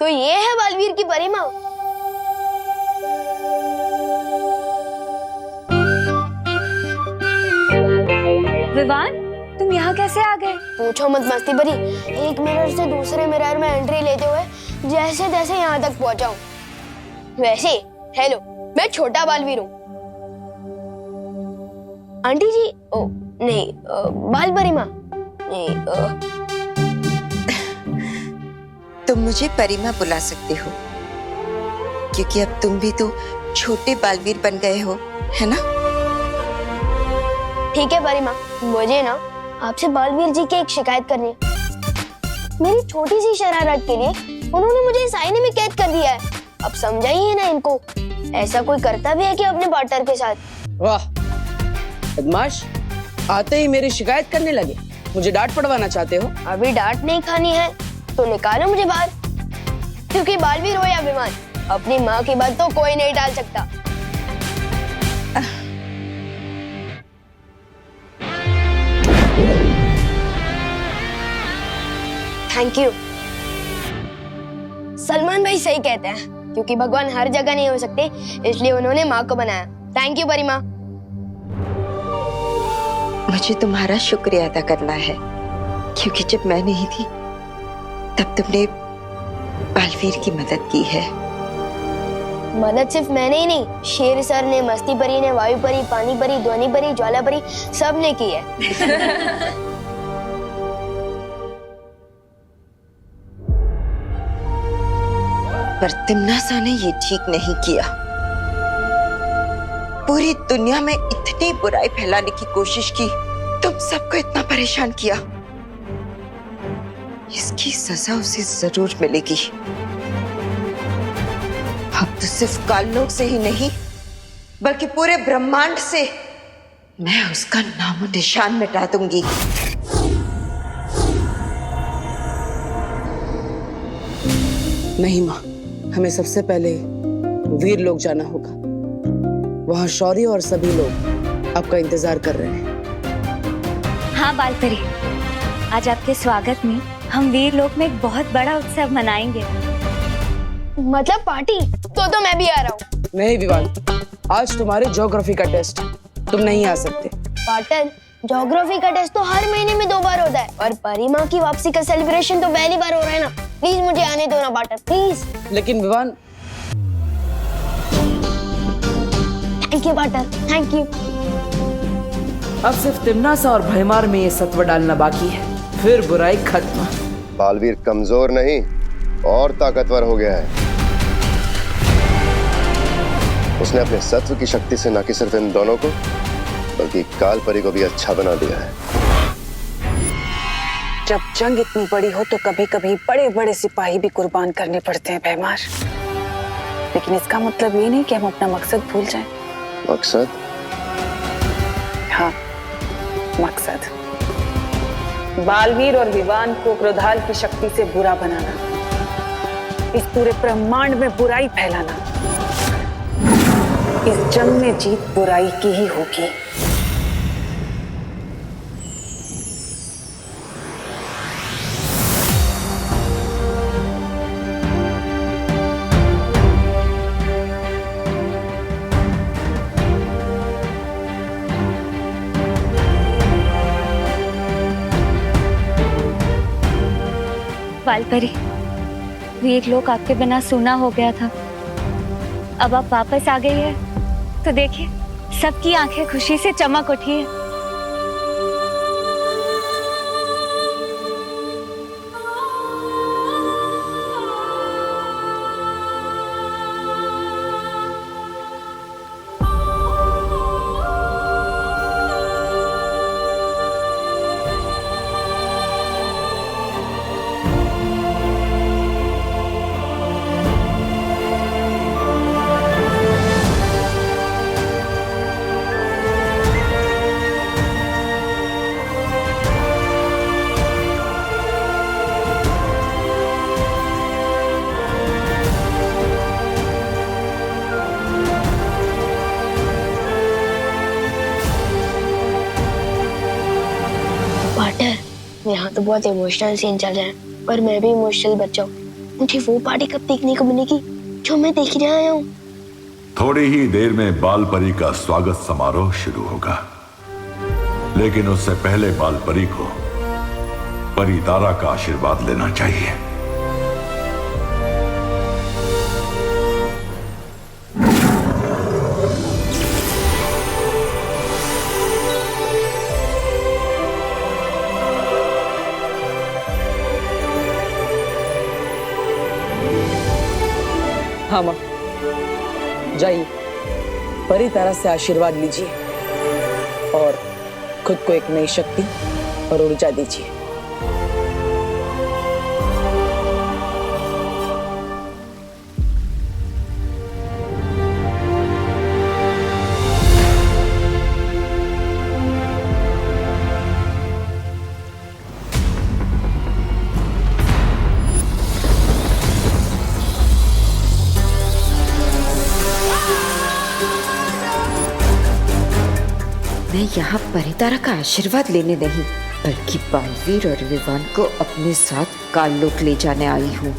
तो ये है बालवीर की परिमा। विवान, तुम यहाँ कैसे आ गए? पूछो मत मस्ती भरी, एक मिरर से दूसरे मिरर में एंट्री लेते हुए जैसे तैसे यहाँ तक पहुँचा हूँ। वैसे हेलो, मैं छोटा बालवीर हूँ। आंटी जी, ओ नहीं, बाल परिमा नहीं। तुम मुझे परिमा बुला सकते हो, क्योंकि अब तुम भी तो छोटे बालवीर बन गए हो, है ना? ठीक है परिमा, मुझे ना आपसे बालवीर जी की एक शिकायत करनी है। मेरी छोटी सी शरारत के लिए उन्होंने मुझे इस आईने में कैद कर दिया है। अब समझाइए ना इनको, ऐसा कोई करता भी है कि अपने पार्टनर के साथ? वाह बदमाश, आते ही मेरी शिकायत करने लगे। मुझे डांट पड़वाना चाहते हो? अभी डांट नहीं खानी है तो निकालो मुझे बाहर, क्योंकि बालवीर हो या विमान, अपनी माँ की बात तो कोई नहीं टाल सकता। Thank you. सलमान भाई सही कहते हैं, क्योंकि भगवान हर जगह नहीं हो सकते, इसलिए उन्होंने माँ को बनाया। Thank you Parima. मुझे तुम्हारा शुक्रिया अदा करना है, क्योंकि जब मैं नहीं थी तब तुमने बालवीर की मदद की है। मदद सिर्फ मैंने ही नहीं, शेर सर ने, मस्ती परी ने, वायु परी, पानी परी, ध्वनि परी, ज्वाला परी, सब ने की है। पर तिम्नासा ने ये ठीक नहीं किया। पूरी दुनिया में इतनी बुराई फैलाने की कोशिश की, तुम सबको इतना परेशान किया। इसकी सजा उसे जरूर मिलेगी। अब तो सिर्फ काललोक से ही नहीं, बल्कि पूरे ब्रह्मांड से मैं उसका नामो निशान मिटा दूंगी। नहीं माँ, हमें सबसे पहले वीर लोग जाना होगा। वहाँ शौर्य और सभी लोग आपका इंतजार कर रहे हैं। हाँ बालपरी, आज आपके स्वागत में हम वीर लोक में एक बहुत बड़ा उत्सव मनाएंगे। मतलब पार्टी? तो मैं भी आ रहा हूँ। नहीं विवान, आज तुम्हारे ज्योग्राफी का टेस्ट, तुम नहीं आ सकते। पार्टनर, ज्योग्राफी का टेस्ट तो हर महीने में 2 बार होता है, और परिमा की वापसी का सेलिब्रेशन तो पहली बार हो रहा है ना। प्लीज मुझे आने दो ना पार्टनर, प्लीज। लेकिन Vivaan. Thank you partner, thank you. अब सिर्फ तिम्नासा और भयमार में ये सत्व डालना बाकी है, फिर बुराई खत्म। बालवीर कमजोर नहीं और ताकतवर हो गया है। उसने अपने सत्व की शक्ति से न कि सिर्फ इन दोनों को, बल्कि काल परी को भी अच्छा बना दिया है। जब जंग इतनी बड़ी हो तो कभी कभी बड़े बड़े सिपाही भी कुर्बान करने पड़ते हैं भैमार, लेकिन इसका मतलब ये नहीं कि हम अपना मकसद भूल जाएं। मकसद? हाँ, मकसद बालवीर और विवान को क्रोधाल की शक्ति से बुरा बनाना, इस पूरे ब्रह्मांड में बुराई फैलाना। इस जंग में जीत बुराई की ही होगी। बालपरी, वीर लोक आपके बिना सूना हो गया था। अब आप वापस आ गई है तो देखिए, सबकी आंखें खुशी से चमक उठी है। यहाँ तो बहुत इमोशनल सीन चल रहा है, पर मैं भी इमोशनल बच्चा हूँ। मुझे वो पार्टी कब देखने को मिलेगी जो मैं देख रहा आया हूँ? थोड़ी ही देर में बाल परी का स्वागत समारोह शुरू होगा, लेकिन उससे पहले बाल परी को परी तारा का आशीर्वाद लेना चाहिए। हाँ माँ, जाइए परी तारा से आशीर्वाद लीजिए और खुद को एक नई शक्ति और ऊर्जा दीजिए। मैं यहाँ परितारा का आशीर्वाद लेने नहीं, बल्कि बालवीर और विवान को अपने साथ काललोक ले जाने आई हूँ।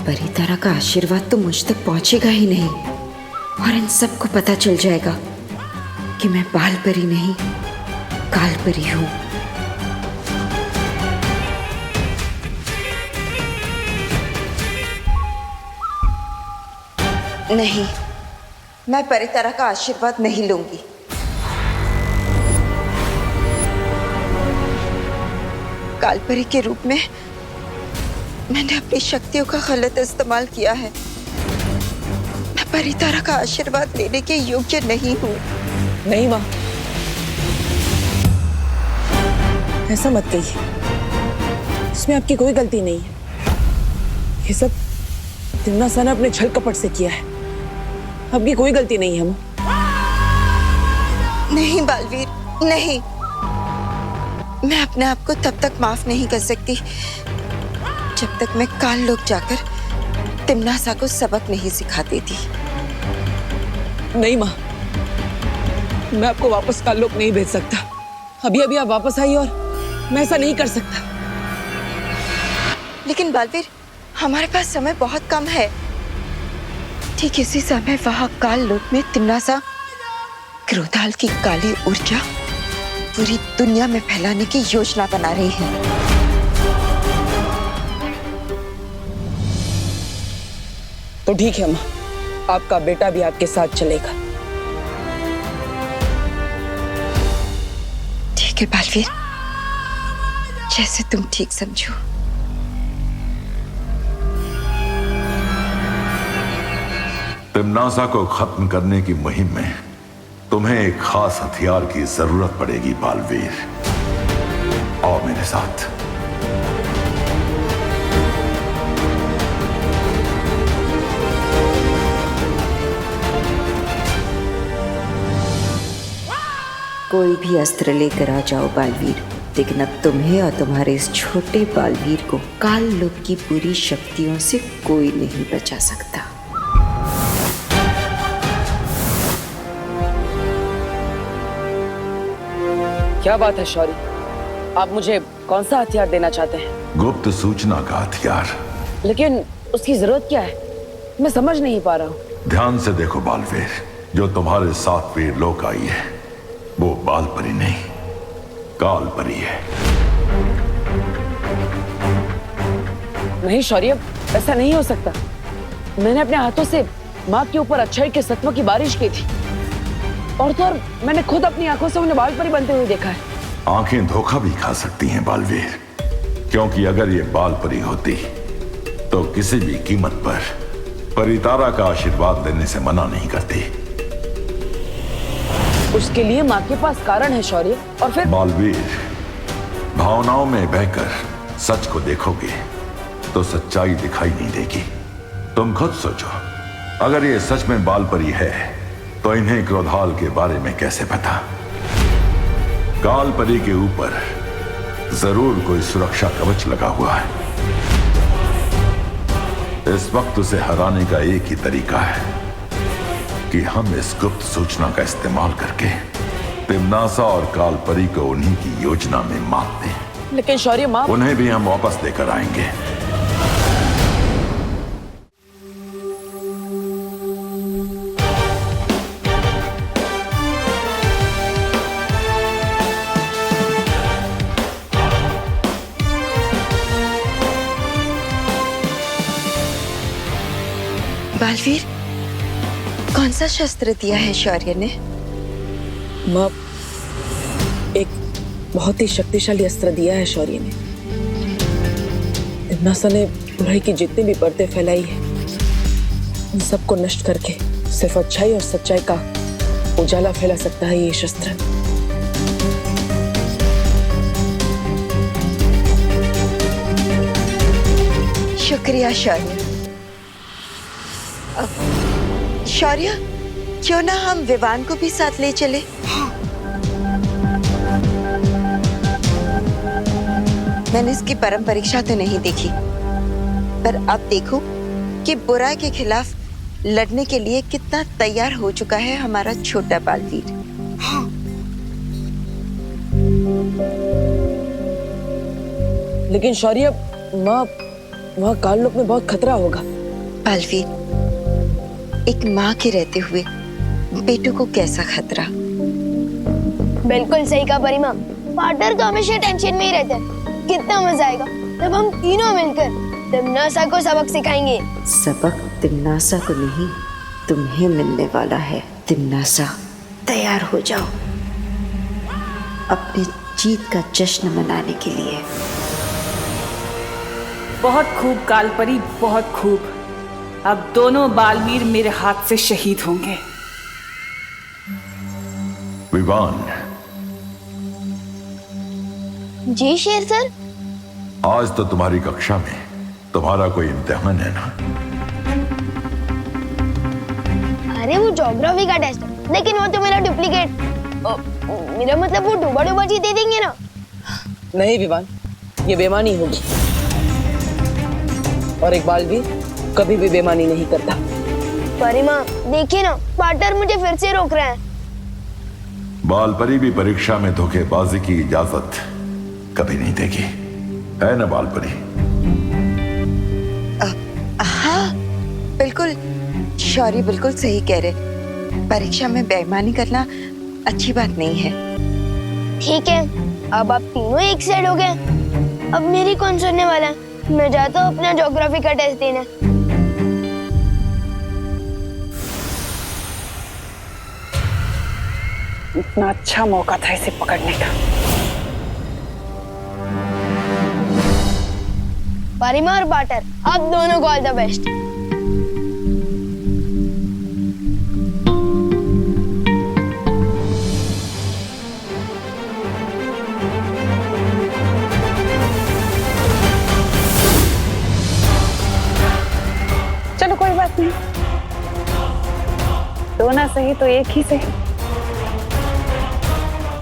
परितारा का आशीर्वाद तो मुझ तक पहुंचेगा ही नहीं, और इन सबको पता चल जाएगा कि मैं बाल परी नहीं, काल परी हूँ। नहीं, मैं परितारा का आशीर्वाद नहीं लूंगी। कालपरी के रूप में मैंने अपनी शक्तियों का गलत इस्तेमाल किया है। मैं परितारा का आशीर्वाद लेने के योग्य नहीं हूँ। नहीं माँ, ऐसा मत कहिए। इसमें आपकी कोई गलती नहीं है। ये सब तिम्नासा ने अपने छल कपट से किया है। आपकी कोई गलती नहीं है माँ। नहीं बालवीर, नहीं। मैं अपने आप को तब तक माफ नहीं कर सकती जब तक मैं काल लोक जाकर तिम्नासा को सबक नहीं सिखा देती। नहीं माँ, मैं आपको वापस काल लोक नहीं भेज सकता। अभी अभी आप वापस आई और मैं ऐसा नहीं कर सकता। लेकिन बालवीर, हमारे पास समय बहुत कम है। ठीक इसी समय वहां काल लोक में तिम्नासा क्रोधाल की काली ऊर्जा पूरी दुनिया में फैलाने की योजना बना रही है। तो ठीक है माँ, आपका बेटा भी आपके साथ चलेगा। ठीक है बालवीर, जैसे तुम ठीक समझो। तिम्नासा को खत्म करने की मुहिम में तुम्हें एक खास हथियार की जरूरत पड़ेगी बालवीर। आओ मेरे साथ। कोई भी अस्त्र लेकर आ जाओ बालवीर, लेकिन अब तुम्हें और तुम्हारे इस छोटे बालवीर को काल लोक की पूरी शक्तियों से कोई नहीं बचा सकता। क्या बात है शौरी, आप मुझे कौन सा हथियार देना चाहते हैं? गुप्त सूचना का हथियार। लेकिन उसकी जरूरत क्या है? मैं समझ नहीं पा रहा हूँ। ध्यान से देखो बालवीर, जो तुम्हारे साथ वीर लोक आई है वो बाल परी नहीं, काल परी है। नहीं शौर्य, ऐसा नहीं हो सकता। मैंने अपने हाथों से माँ के ऊपर अच्छाई के सत्व की बारिश की थी, और तो और मैंने खुद अपनी आंखों से उन्हें बाल परी बनते हुए देखा है। आंखें धोखा भी खा सकती हैं बालवीर, क्योंकि अगर ये बाल परी होती तो किसी भी कीमत पर परितारा का आशीर्वाद लेने से मना नहीं करती। उसके लिए माँ के पास कारण है शौर्य। और फिर बालवीर, भावनाओं में बहकर सच को देखोगे तो सच्चाई दिखाई नहीं देगी। तुम खुद सोचो, अगर ये सच में बाल परी है तो इन्हें क्रोधाल के बारे में कैसे पता? काल परी के ऊपर जरूर कोई सुरक्षा कवच लगा हुआ है। इस वक्त उसे हराने का एक ही तरीका है कि हम इस गुप्त सूचना का इस्तेमाल करके तिम्नासा और काल परी को उन्हीं की योजना में मात दें। लेकिन शौर्य माँ, उन्हें भी हम वापस लेकर आएंगे। बालवीर, कौन सा शस्त्र दिया है शौर्य ने? माँ, एक बहुत ही शक्तिशाली अस्त्र दिया है शौर्य ने। तिम्नासा ने बुराई की जितनी भी परतें फैलाई है, उन सबको नष्ट करके सिर्फ अच्छाई और सच्चाई का उजाला फैला सकता है ये शस्त्र। शुक्रिया शौर्य। शौर्य, क्यों ना हम विवान को भी साथ ले चले? मैंने इसकी परम परीक्षा तो नहीं देखी, पर अब देखो कि बुराई के खिलाफ लड़ने के लिए कितना तैयार हो चुका है हमारा छोटा बालवीर। लेकिन शौर्य, माँ, वहाँ काल लोक में बहुत खतरा होगा। बालवीर, एक माँ के रहते हुए बेटू को कैसा खतरा? बिल्कुल सही कहा परिमा। पार्टनर तो हमेशा टेंशन में ही रहते हैं। कितना मजा आएगा जब हम तीनों मिलकर तिम्नासा को सबक सिखाएंगे। सबक तिम्नासा को नहीं, तुम्हें मिलने वाला है। तिम्नासा, तैयार हो जाओ अपनी जीत का जश्न मनाने के लिए। बहुत खूब कालपरी, बहुत खूब। अब दोनों बालवीर मेरे हाथ से शहीद होंगे। विवान, जी शेर सर। आज तो तुम्हारी कक्षा में तुम्हारा कोई इम्तिहान है ना? अरे वो ज्योग्राफी का टेस्ट है, लेकिन वो तो मेरा डुप्लीकेट। मेरा मतलब वो डूबा डूबा जी दे देंगे ना? नहीं विवान, ये बेईमानी होगी। और एक बालवीर कभी भी बेईमानी नहीं करता। परिमा देखिए ना, पार्टनर मुझे फिर से रोक रहे हैं। बालपरी भी परीक्षा में धोखेबाजी की इजाजत कभी नहीं देगी, है ना बालपरी? हाँ बिल्कुल, शौर्य बिल्कुल सही कह रहे। परीक्षा में बेईमानी करना अच्छी बात नहीं है। ठीक है, अब आप तीनों एक साइड हो गए। अब मेरी कौन सुनने वाला है? मैं जाता हूँ अपना ज्योग्राफी का टेस्ट देने। इतना अच्छा मौका था इसे पकड़ने का। परिमा और पार्टनर, आप दोनों को ऑल द बेस्ट। चलो कोई बात नहीं, दो ना सही तो एक ही सही।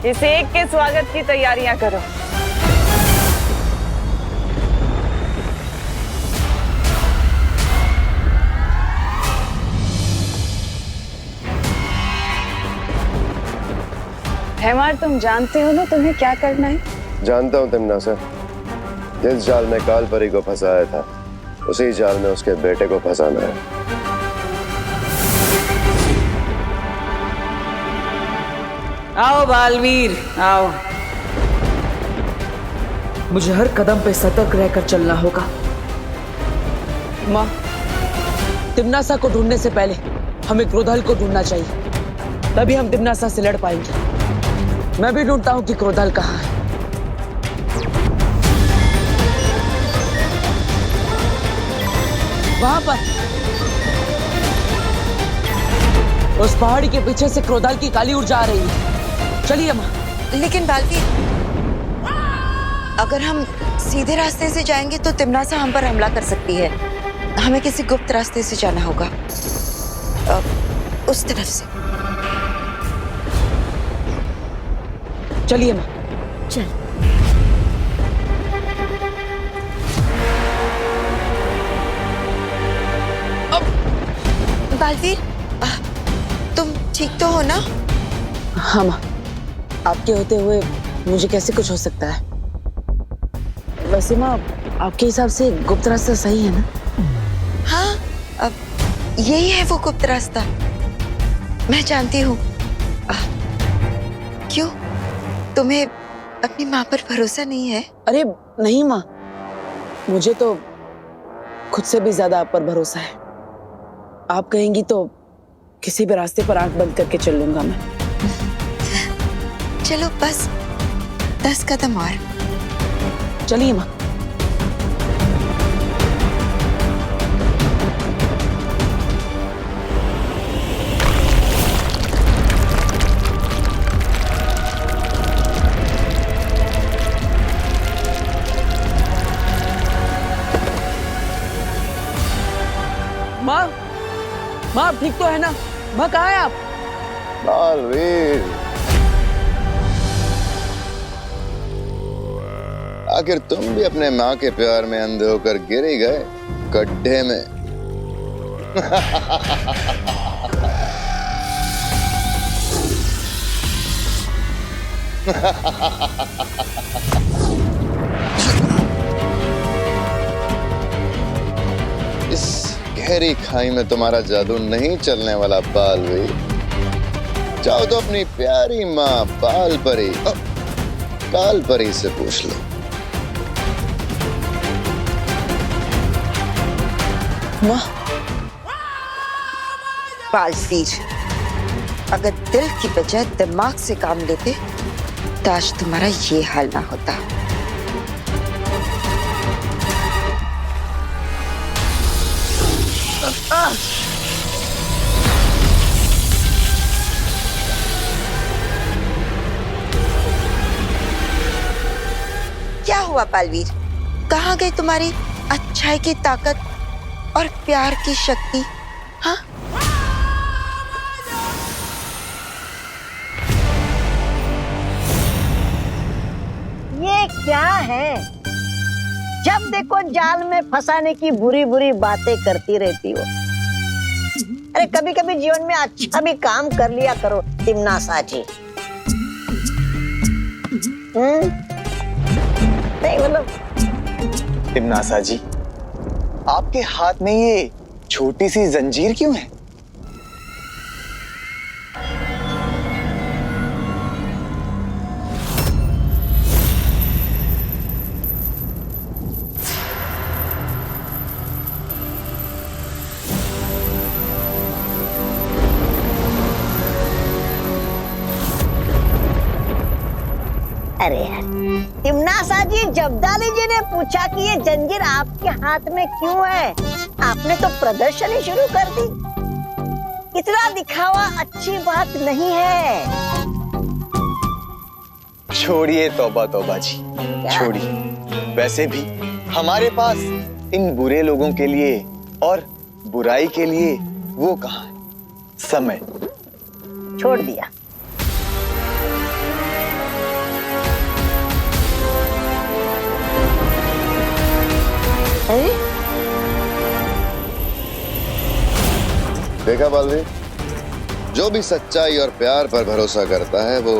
इस एक के स्वागत की तैयारियां करो। हेमार, तुम जानते हो ना तुम्हें क्या करना है? जानता हूँ तिम्नासा, जिस जाल में कालपरी को फंसाया था उसी जाल में उसके बेटे को फंसाना है। आओ बालवीर, आओ। मुझे हर कदम पे सतर्क रहकर चलना होगा। माँ, तिम्नासा को ढूंढने से पहले हमें क्रोधाल को ढूंढना चाहिए, तभी हम तिम्नासा से लड़ पाएंगे। मैं भी ढूंढता हूँ कि क्रोधाल कहाँ है। वहां पर उस पहाड़ी के पीछे से क्रोधाल की काली ऊर्जा आ रही है। चलिए माँ। लेकिन बालवीर, अगर हम सीधे रास्ते से जाएंगे तो तिम्नासा हम पर हमला कर सकती है। हमें किसी गुप्त रास्ते से जाना होगा, उस तरफ से। चलिए माँ। चल। बालवीर, तुम ठीक तो हो ना? हाँ माँ, आपके होते हुए मुझे कैसे कुछ हो सकता है? वैसे माँ, आपके हिसाब से गुप्त रास्ता सही है ना? हाँ, अब यही है वो गुप्त रास्ता। मैं जानती हूँ। क्यों, तुम्हें अपनी माँ पर भरोसा नहीं है? अरे नहीं माँ, मुझे तो खुद से भी ज्यादा आप पर भरोसा है। आप कहेंगी तो किसी भी रास्ते पर आंख बंद करके चल लूंगा मैं। चलो बस 10 कदम और। चलिए माँ। माँ, माँ ठीक तो है ना? माँ कहाँ है आप? बालवीर, आखिर तुम भी अपने माँ के प्यार में अंधे होकर गिर ही गए गड्ढे में। इस गहरी खाई में तुम्हारा जादू नहीं चलने वाला बालवीर। जाओ तो अपनी प्यारी माँ बाल परी काल परी से पूछ लो। माँ, बालवीर, अगर दिल की बजाय दिमाग से काम लेते तो आज तुम्हारा ये हाल ना होता। क्या हुआ बालवीर? कहाँ गई तुम्हारी अच्छाई की ताकत और प्यार की शक्ति? हाँ? ये क्या है? जब देखो जाल में फंसाने की बुरी बुरी बातें करती रहती हो। अरे कभी कभी जीवन में अच्छा भी काम कर लिया करो तिमना साची। नहीं मतलब तिमनासा जी, आपके हाथ में ये छोटी सी जंजीर क्यों है? अरे यार, तिमनासा जी, जब्दाली जी ने पूछा कि ये जंजीर आपके हाथ में क्यों है? आपने तो प्रदर्शन ही शुरू कर दी। इतना दिखावा अच्छी बात नहीं है। छोड़िए तौबा तौबा जी, छोड़िए। वैसे भी हमारे पास इन बुरे लोगों के लिए और बुराई के लिए वो कहाँ है? समय छोड़ दिया। देखा बालवीर, जो भी सच्चाई और प्यार पर भरोसा करता है वो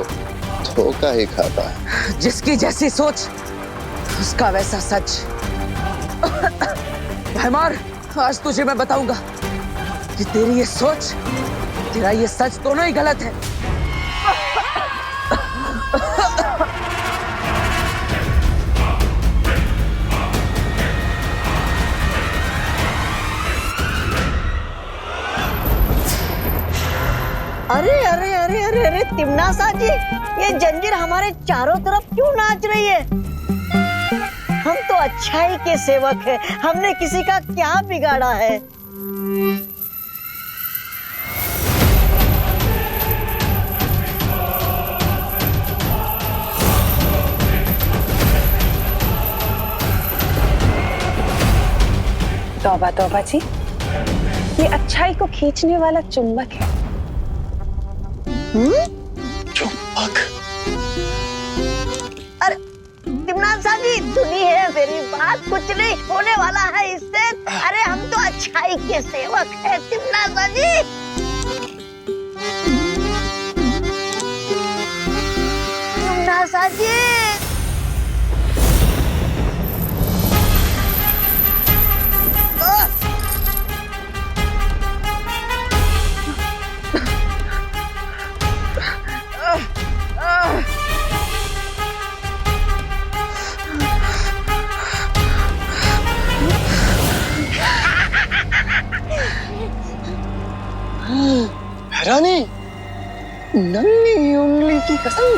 धोखा ही खाता है। जिसकी जैसी सोच उसका वैसा सच। भैमार, आज तुझे मैं बताऊंगा कि तेरी ये सोच, तेरा ये सच दोनों ही गलत है। अरे अरे अरे अरे अरे तिमनासा जी, ये जंजीर हमारे चारों तरफ क्यों नाच रही है? हम तो अच्छाई के सेवक हैं, हमने किसी का क्या बिगाड़ा है? तौबा तौबा जी, ये अच्छाई को खींचने वाला चुंबक है। चुंबक? अरे तिमनासा जी, सुनी है मेरी बात, कुछ नहीं होने वाला है इससे। अरे हम तो अच्छाई के सेवक हैं तिमनासा जी। तिमनासा जी, रानी, नन्ही उंगली की कसम,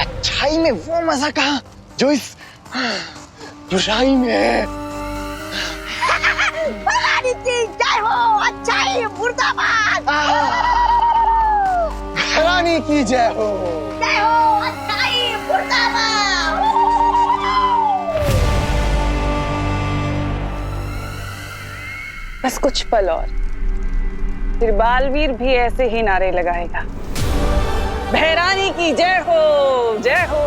अच्छाई में वो मजा कहाँ जो इस बुराई में है। भगवान की जय हो, अच्छाई मुर्दाबाद। रानी की जय हो। जय हो, अच्छाई मुर्दाबाद। बस कुछ पल और, फिर बालवीर भी ऐसे ही नारे लगाएगा। भैरानी की जय हो, जय हो।